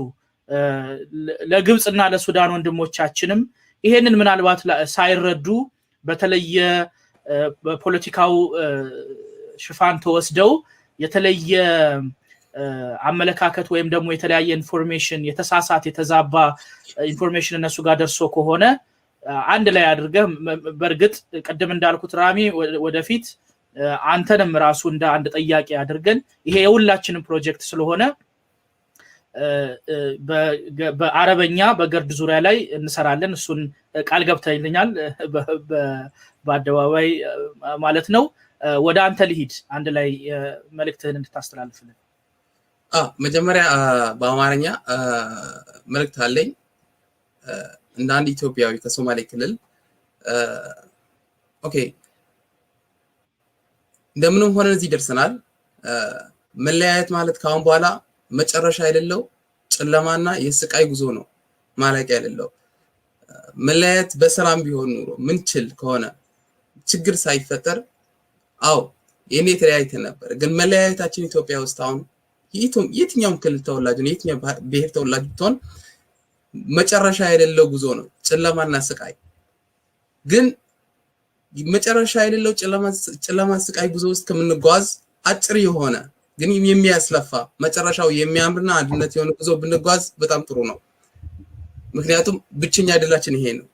ለግብጽና ለሱዳን ወንድሞቻችንም ይሄንን ምናልባት ሳይረዱ በተለየ በፖለቲካው ሽፋን ተወስደው የተለየ አመለካከት ወይም ደግሞ የተለያየ ኢንፎርሜሽን የተሳሳተ የተዛባ ኢንፎርሜሽን እነሱ ጋር ደርሶ ከሆነ አንድ ላይ አድርገህ በርግጥ ቀደም እንዳልኩት ራሚ ወደፊት አንተንም ራሱ እንደ አንድ ጥያቄ አድርገን ይሄ የሁላችንም ፕሮጀክት ስለሆነ በአረበኛ በገርድ ዙሪያ ላይ እንሰራለን እሱን ቃል ገብተልኛል በአደባባይ ማለት ነው ወደ አንተ ልሂድ አንድ ላይ መልእክትህን እንድታስተላልፍልን መጀመሪያ በአማርኛ መልእክት አለኝ እንደ አንድ ኢትዮጵያዊ ከሶማሌ ክልል ኦኬ እንደምንም ሆነን እዚህ ደርሰናል መለያየት ማለት ካሁን በኋላ መጨረሻ አይደለው ጨለማና የስቃይ ጉዞ ነው ማለቂያ አይደለው መለያየት በሰላም ቢሆን ኑሮ ምን ችል ከሆነ ችግር ሳይፈጠር አው የኔ ተለያይተን ነበር ግን መለያየታችን ኢትዮጵያ ውስጥ አሁን የትኛውም ክልል ተወላጅ ነው የትኛው ብሔር ተወላጅ ብትሆን መጨረሻ አይደለው ጉዞ ነው ጨለማና ስቃይ ግን መጨረሻ አይደለው ጨለማ ስቃይ ጉዞ ውስጥ ከምንጓዝ አጭር የሆነ ግን የሚያስለፋ መጨረሻው የሚያምርና አንድነት የሆነ ጉዞ ብንጓዝ በጣም ጥሩ ነው ምክንያቱም ብቸኛ አይደላችን ይሄ ነው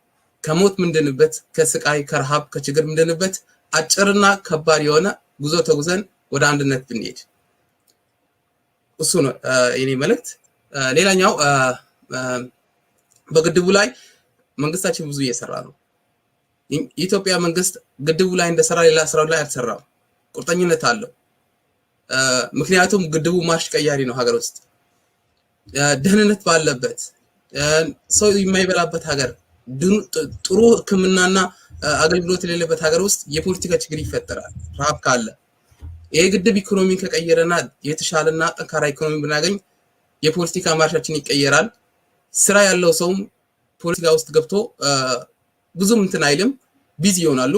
ከሞት ምንድንበት ከስቃይ ከረሃብ ከችግር ምንድንበት አጭርና ከባድ የሆነ ጉዞ ተጉዘን ወደ አንድነት ብንሄድ እሱ ነው የኔ መልእክት ሌላኛው በግድቡ ላይ መንግስታችን ብዙ እየሰራ ነው የኢትዮጵያ መንግስት ግድቡ ላይ እንደሰራ ሌላ ስራው ላይ አልሰራም ቁርጠኝነት አለው ምክንያቱም ግድቡ ማርሽ ቀያሪ ነው ሀገር ውስጥ ደህንነት ባለበት ሰው የማይበላበት ሀገር ጥሩ ህክምናና አገልግሎት የሌለበት ሀገር ውስጥ የፖለቲካ ችግር ይፈጠራል ረሃብ ካለ ይሄ ግድብ ኢኮኖሚ ከቀየረና የተሻለና ጠንካራ ኢኮኖሚ ብናገኝ የፖለቲካ ማርሻችን ይቀየራል ስራ ያለው ሰው ፖለቲካ ውስጥ ገብቶ ብዙም እንትን አይልም ቢዚ ይሆናሉ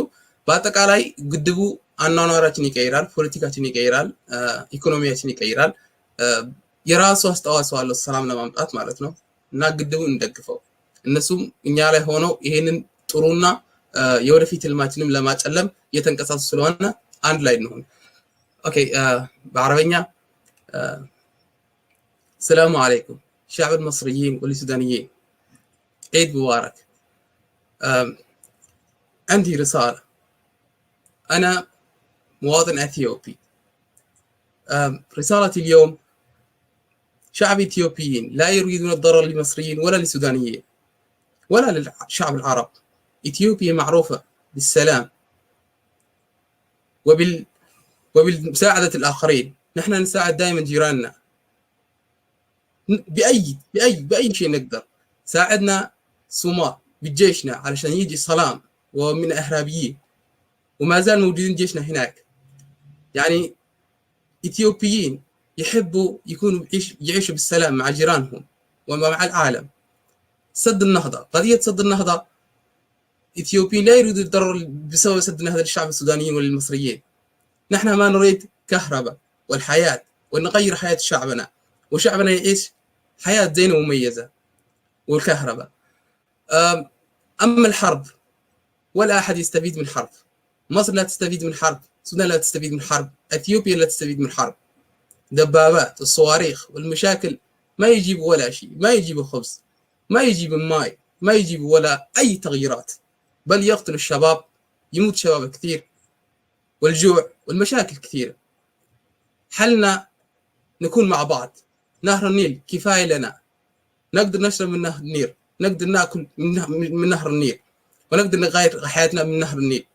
በአጠቃላይ ግድቡ አናኗራችን ይቀየራል ፖለቲካችን ይቀየራል ኢኮኖሚያችን ይቀየራል የራሱ አስተዋጽኦ አለው ሰላም ለማምጣት ማለት ነው እና ግድቡን እንደግፈው እነሱም እኛ ላይ ሆነው ይሄንን ጥሩና የወደፊት ህልማችንም ለማጨለም የተንቀሳቀሱ ስለሆነ አንድ ላይ ነው ኦኬ بعربية السلام عليكم شعب المصريين والسودانيين عيد مبارك عندي رسالة أنا مواطن أثيوبي رسالتي اليوم شعب إثيوبيين لا يريدون الضرر للمصريين ولا للسودانيين ولا للشعب العرب إثيوبيا معروفة بالسلام وبالمساعدة الآخرين نحن نساعد دائما جيراننا بأي شيء نقدر ساعدنا صومال بجيشنا علشان يجي سلام ومن إرهابيين وما زال موجودين جيشنا هناك يعني إثيوبيين يحبوا يكونوا يعيشوا بالسلام مع جيرانهم ومع العالم سد النهضة قضية سد النهضة إثيوبيين لا يريدوا الضرر بسبب سد النهضة للشعب السودانيين وللمصريين نحن ما نريد كهرباء والحياة ونغير حياة شعبنا وشعبنا يعيش حياة زينة ومميزة والكهرباء أما الحرب ولا أحد يستفيد من الحرب مصر لا تستفيد من الحرب السودان لا تستفيد من الحرب أثيوبيا لا تستفيد من الحرب دبابات الصواريخ والمشاكل ما يجيبوا ولا شيء ما يجيبوا خبز ما يجيبوا ماء ما يجيبوا ولا أي تغييرات بل يقتلوا الشباب يموت شباب كثير والجوع والمشاكل كثيرة حلنا نكون مع بعض نهر النيل كفاية لنا نقدر نشرب من نهر النيل، نقدر ناكل من نهر النيل، ونقدر نغير حياتنا من نهر النيل.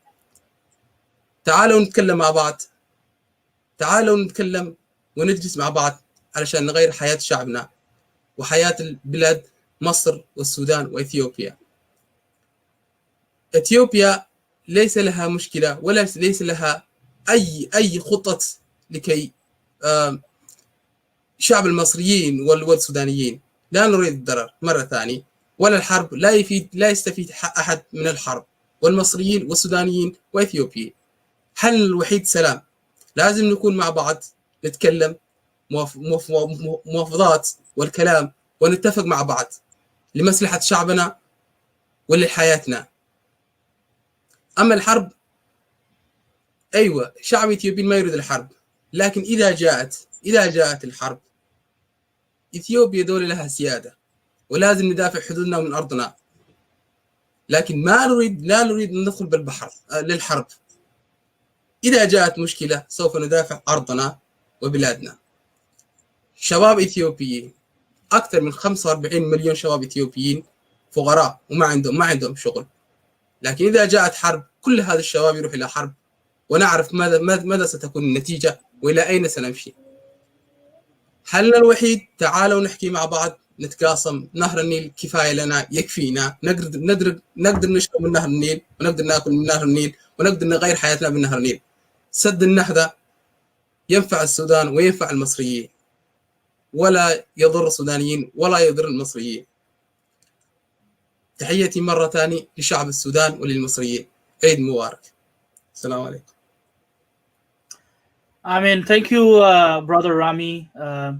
تعالوا نتكلم مع بعض، تعالوا نتكلم ونجلس مع بعض علشان نغير حياة شعبنا وحياة البلاد مصر والسودان وإثيوبيا. إثيوبيا ليس لها مشكلة ولا ليس لها أي خطة لكي شعب المصريين والسودانيين. لا نريد الضرر مرة ثانية ولا الحرب، لا يستفيد أحد من الحرب، والمصريين والسودانيين وإثيوبيا. حل الوحيد سلام. لازم نكون مع بعض نتكلم موافضات والكلام ونتفق مع بعض لمصلحة شعبنا ولحياتنا. أما الحرب، أيوة شعب إثيوبي ما يريد الحرب، لكن إذا جاءت الحرب، إثيوبيا دولة لها سيادة ولازم ندافع حدودنا من أرضنا، لكن لا نريد أن ندخل بالبحر للحرب. إذا جاءت مشكلة سوف ندافع أرضنا وبلادنا. شباب إثيوبيين، أكثر من 45 مليون شباب إثيوبيين فقراء وما عندهم شغل، لكن إذا جاءت حرب كل هذا الشباب يروح إلى حرب، ونعرف ماذا ستكون النتيجة وإلى أين سنمشي. حلنا الوحيد تعالوا نحكي مع بعض، نتقاسم نهر النيل، كفاية لنا يكفينا، نقدر نشرب من نهر النيل، ونقدر ناكل من نهر النيل، ونقدر نغير حياتنا من نهر النيل. سد النهضة ينفع السودان وينفع المصريين، ولا يضر السودانيين ولا يضر المصريين. تحياتي مرة ثانية لشعب السودان وللمصريين. عيد مبارك. السلام عليكم. I mean, thank you, Brother Rami.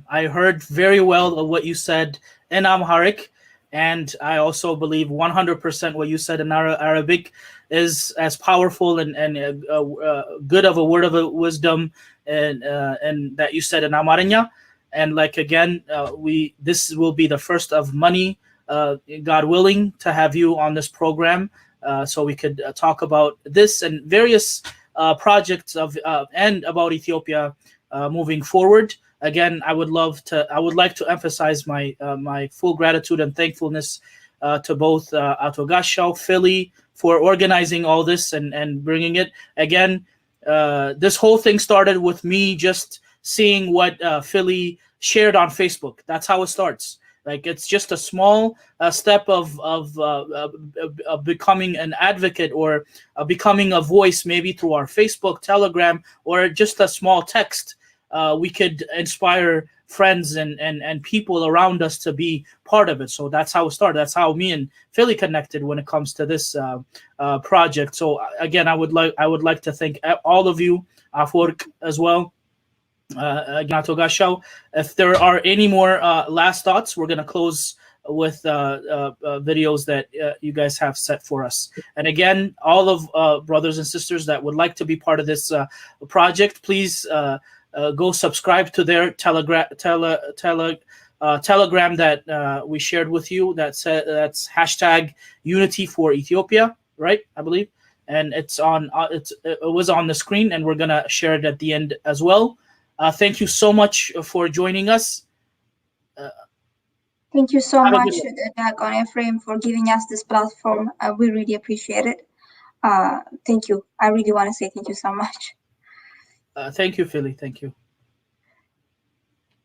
I heard very well of what you said in Amharic, and I also believe 100% what you said in Arabic is as powerful and good of a word of wisdom and that you said in Amarinya. And like again, this will be the first of many, God willing, to have you on this program, so we could talk about this and various projects and about Ethiopia moving forward. Again, I would like to emphasize my full gratitude and thankfulness to both Atogashau, Philly, for organizing all this and bringing it. Again, this whole thing started with me just seeing what Philly shared on Facebook. That's how it starts. Like, it's just a small step of becoming an advocate, or becoming a voice, maybe through our Facebook, Telegram, or just a small text. We could inspire friends and people around us to be part of it. So that's how it started. That's how me and Philly connected when it comes to this project. So again, I would like to thank all of you, Afwork as well. If there are any more last thoughts, we're going to close with videos that you guys have set for us. And again, all of brothers and sisters that would like to be part of this project, please go subscribe to their telegram that we shared with you. That's hashtag Unity for Ethiopia, right? I believe, and it was on the screen, and we're gonna share it at the end as well. Thank you so much for joining us. Thank you so much, Dagon Ephraim, for giving us this platform. We really appreciate it. Thank you. I really want to say thank you so much. Thank you, Philly. Thank you.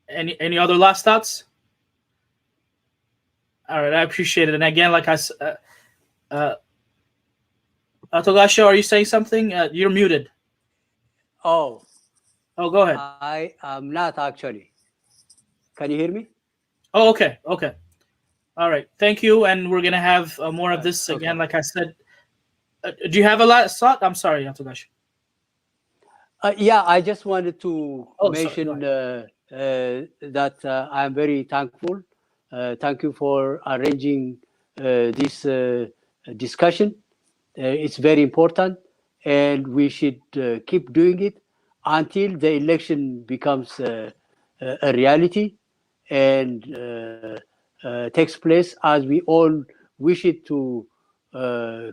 Any other last thoughts? All right, I appreciate it. And again, like I said, Togasho, are you saying something? You're muted. Oh, go ahead. I am not actually. Can you hear me? Oh, okay. All right. Thank you. And we're going to have more of this again, like I said. Do you have a last thought? I'm sorry, Togasho. Yeah, I just wanted to mention that I'm very thankful. Thank you for arranging this discussion. It's very important, and we should keep doing it until the election becomes a reality and takes place as we all wish it to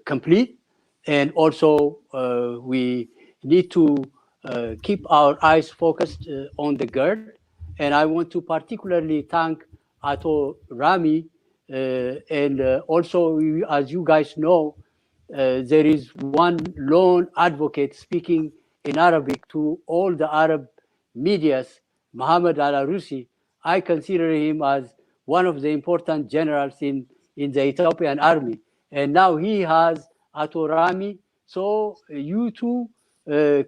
complete. And also, we need to keep our eyes focused on the GERD. And I want to particularly thank Ato Rami, and also, as you guys know, there is one lone advocate speaking in Arabic to all the Arab medias, Muhammad al-Arusi. I consider him as one of the important generals in the Ethiopian army. And now he has Ato Rami. So you two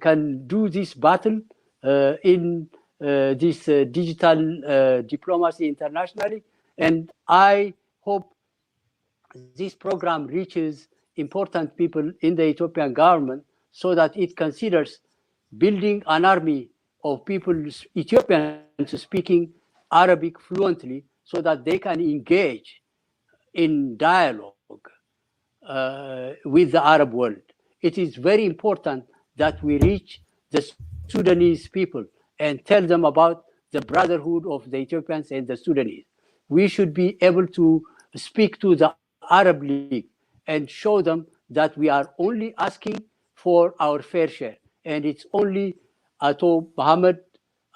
can do this battle in this digital diplomacy internationally. And I hope this program reaches important people in the Ethiopian government so that it considers building an army of people, Ethiopians speaking Arabic fluently, so that they can engage in dialogue with the Arab world. It is very important that we reach the Sudanese people and tell them about the brotherhood of the Ethiopians and the Sudanese. We should be able to speak to the Arab League and show them that we are only asking for our fair share. And it's only Ato Muhammad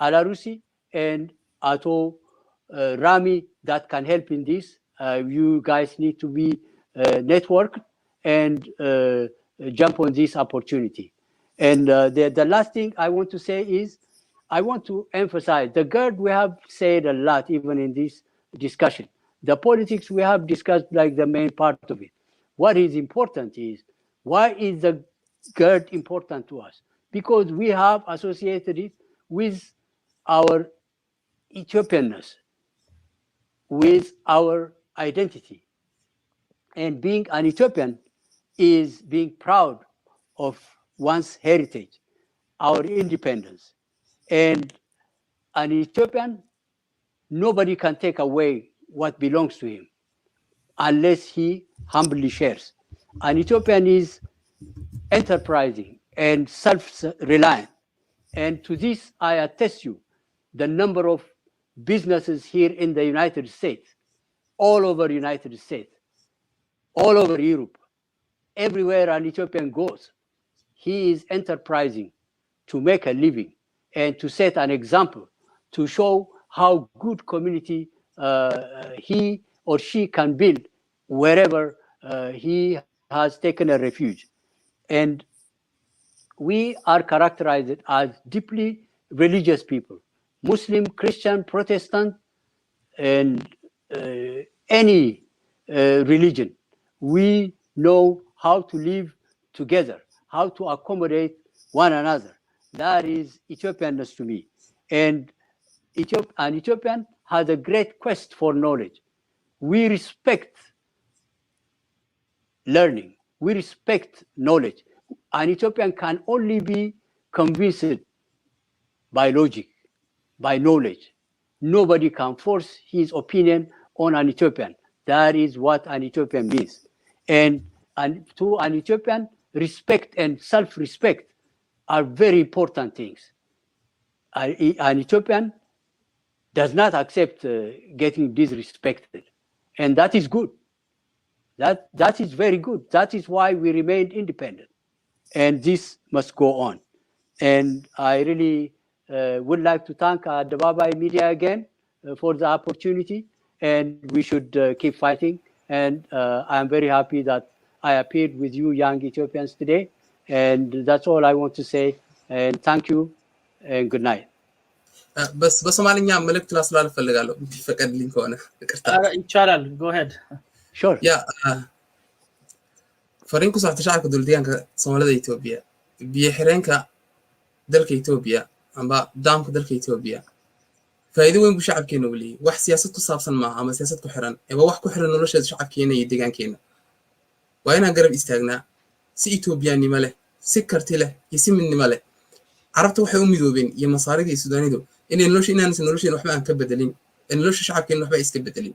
al-Arusi and Ato Rami that can help in this. You guys need to be networked and jump on this opportunity. And the last thing I want to say is, I want to emphasize the GERD. We have said a lot, even in this discussion. The politics we have discussed like the main part of it. What is important is, why is the GERD important to us? Because we have associated it with our Ethiopianness, with our identity. And being an Ethiopian is being proud of one's heritage, our independence. And an Ethiopian, nobody can take away what belongs to him unless he humbly shares. An Ethiopian is enterprising and self-reliant. And to this, I attest you, the number of businesses here in the United States, all over the United States, all over Europe, everywhere an Ethiopian goes, he is enterprising to make a living and to set an example, to show how good community he or she can build wherever he has taken a refuge. And we are characterized as deeply religious people, Muslim, Christian, Protestant, and any religion. We know how to live together, how to accommodate one another. That is Ethiopianness to me. And an Ethiopian has a great quest for knowledge. We respect learning. We respect knowledge. An Ethiopian can only be convinced by logic, by knowledge. Nobody can force his opinion on an Ethiopian. That is what an Ethiopian means. And to an Ethiopian, respect and self-respect are very important things. An Ethiopian does not accept getting disrespected. And that is good. That is very good. That is why we remained independent. And this must go on. And I really would like to thank Adebabay Media again for the opportunity. And we should keep fighting. And I'm very happy that I appeared with you young Ethiopians today. And that's all I want to say. And thank you and good night. بس بسمعني ملك كلاس لا فلقالو فقد لي كونه يتشالل go ahead sure يا فرينكو صح تشعرك دولديانك سومالدا إثيوبيا بيحرينك دلك إثيوبيا أما دامك دلك إثيوبيا فإذا وين بشعب كينو بلي واحد سياستكو صابسن معها أما سياستكو حرن يبا واحد كو حرن نولوش شعب كينا يدقان كينا وأنا قرب استغنى سي إثيوبيا نماله سكرتي له يسم النماله عرفت waxay u midoobeen iyo masaarida iyo Sudaanidu inay nolosheenan waxba aan ka bedelin in nolosha shacabkeena waxba iska bedelin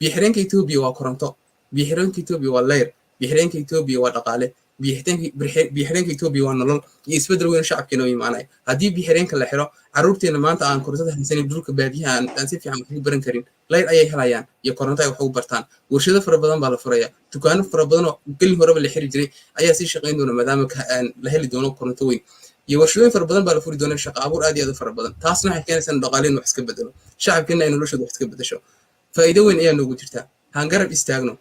biixireenka Ethiopia waa koronto biixireenka Ethiopia waa leer biixireenka Ethiopia waa dhaqaale biixireenka Ethiopia waa nolol iyo isbedel weyn shacabkeena u imaanay hadii biixireenka la xiro caruurteena maanta aan korontada haysan dhulka baadiyaha aan si fiican u baran karin leer ayay helayaan iyo koronto ay wax u bartaan warshado fara badan baa la furaya dukaano fara badan oo gali horeba la xiri jiray ayaa si shaqeyn doona maadaama la heli doono koronto weyn يورشوين فربضان بالفوري دون الشقة عبور آدي هذا فربضان تاسنا حكينا سن دقالين وحسك بدلو شعب كنا إنه لوش ده حسك بدشوا faa'iido weyn ayaa noogu jirta han garab istaagno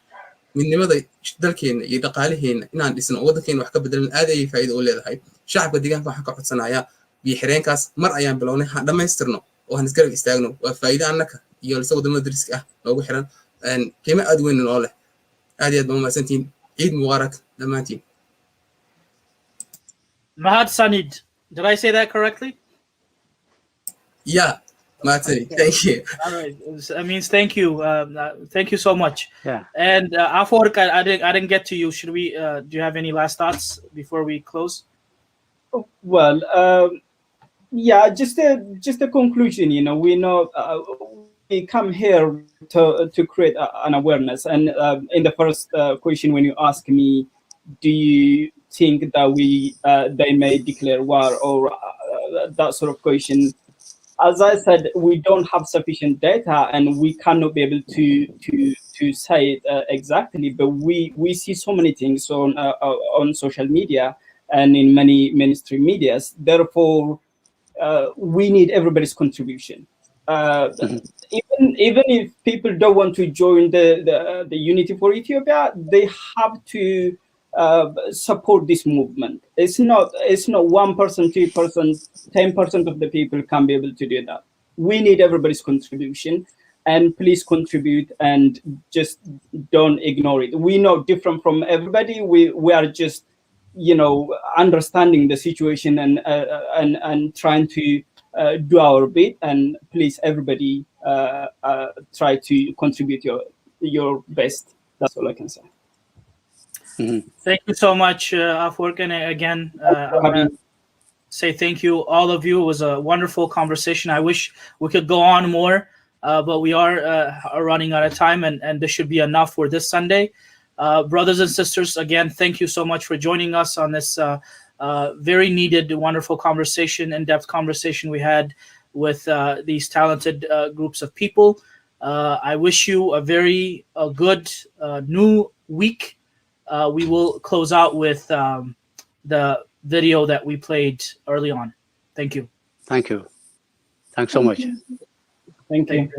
midnimada dalkeena iyo dhaqaalaheena inaan dhisno waddankeena wax ka bedelan aad ayay faa'iido u leedahay shacabka deegaanka waxaan ka codsanayaa biyo xireenkaas mar ayaan bilownay ha dhammaystirno oo han isgarab istaagno waa faa'iido annaka iyo lisa wadamada dariska ah noogu xiran qiimo aad weyn noo leh aad iyo aad baa mahadsantihiin ciid mubaarak dhammaantiin Mahad Sanid, did I say that correctly? Yeah, Mahad, thank you. All right, that means thank you. Thank you so much. Yeah. And Afork, I didn't get to you. Should we? Do you have any last thoughts before we close? Well, yeah, just a conclusion. You know, we know we come here to create an awareness. And in the first question, when you ask me, do you think that they may declare war or that sort of question? As I said, we don't have sufficient data, and we cannot be able to say it exactly. But we see so many things on social media and in many mainstream medias. Therefore, we need everybody's contribution. Even if people don't want to join the Unity for Ethiopia, they have to support this movement. It's not 1%, 2%, 10% of the people can be able to do that. We need everybody's contribution, and please contribute and just don't ignore it. We're not different from everybody. We are just, you know, understanding the situation and trying to do our bit. And please, everybody, try to contribute your best. That's all I can say. Thank you so much, Afork. And again, I want to say thank you, all of you. It was a wonderful conversation. I wish we could go on more, but we are running out of time, and this should be enough for this Sunday. Brothers and sisters, again, thank you so much for joining us on this very needed, wonderful conversation, in-depth conversation we had with these talented groups of people. I wish you a very good new week. We will close out with the video that we played early on. Thank you. Thank you. Thanks so much. Thank you.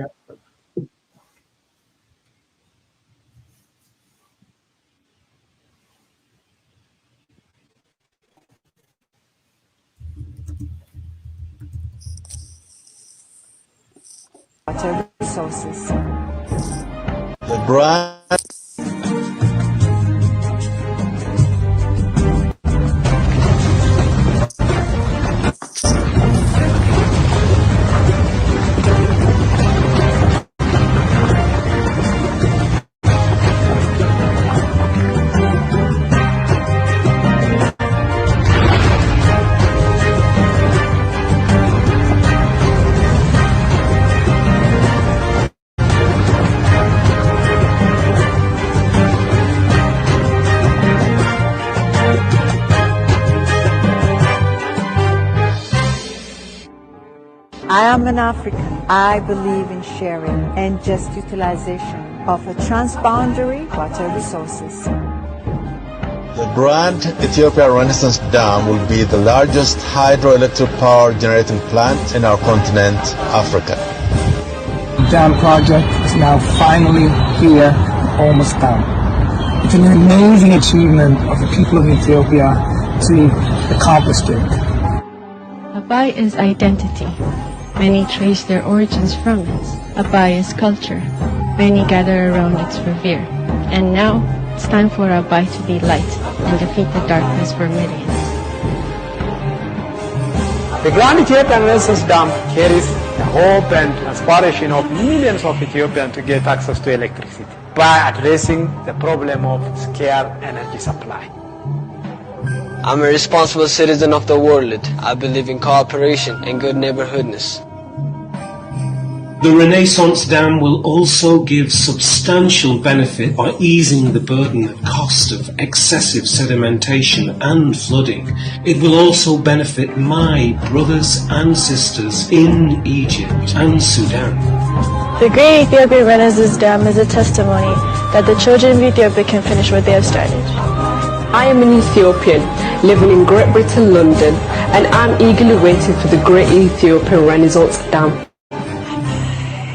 Water resources. The brand I am an African. I believe in sharing and just utilization of a transboundary water resources. The Grand Ethiopia Renaissance Dam will be the largest hydroelectric power generating plant in our continent, Africa. The dam project is now finally here, almost done. It's an amazing achievement of the people of Ethiopia to accomplish it. Abay is identity. Many trace their origins from it. Abay is culture. Many gather around its revere. And now, it's time for Abay to be light and defeat the darkness for millions. The Grand Ethiopian Renaissance Dam carries the hope and aspiration of millions of Ethiopians to get access to electricity by addressing the problem of scarce energy supply. I'm a responsible citizen of the world. I believe in cooperation and good neighborhoodness. The Renaissance Dam will also give substantial benefit by easing the burden and cost of excessive sedimentation and flooding. It will also benefit my brothers and sisters in Egypt and Sudan. The Great Ethiopian Renaissance Dam is a testimony that the children of Ethiopia can finish what they have started. I am an Ethiopian living in Great Britain, London, and I'm eagerly waiting for the Great Ethiopian Renaissance Dam.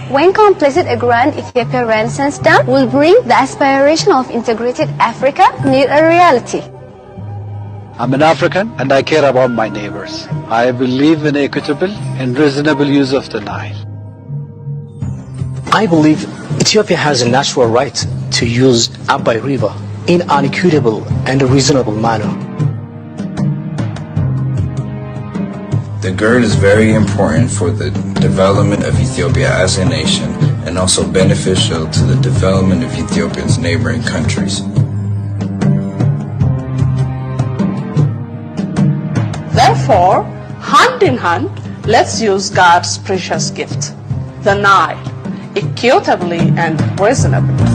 When completed, a grand Ethiopian Renaissance Dam will bring the aspiration of integrated Africa near a reality. I'm an African and I care about my neighbors. I believe in equitable and reasonable use of the Nile. I believe Ethiopia has a natural right to use Abay River in an equitable and reasonable manner. The GERD is very important for the development of Ethiopia as a nation and also beneficial to the development of Ethiopia's neighboring countries. Therefore, hand in hand, let's use God's precious gift, the Nile, equitably and reasonably.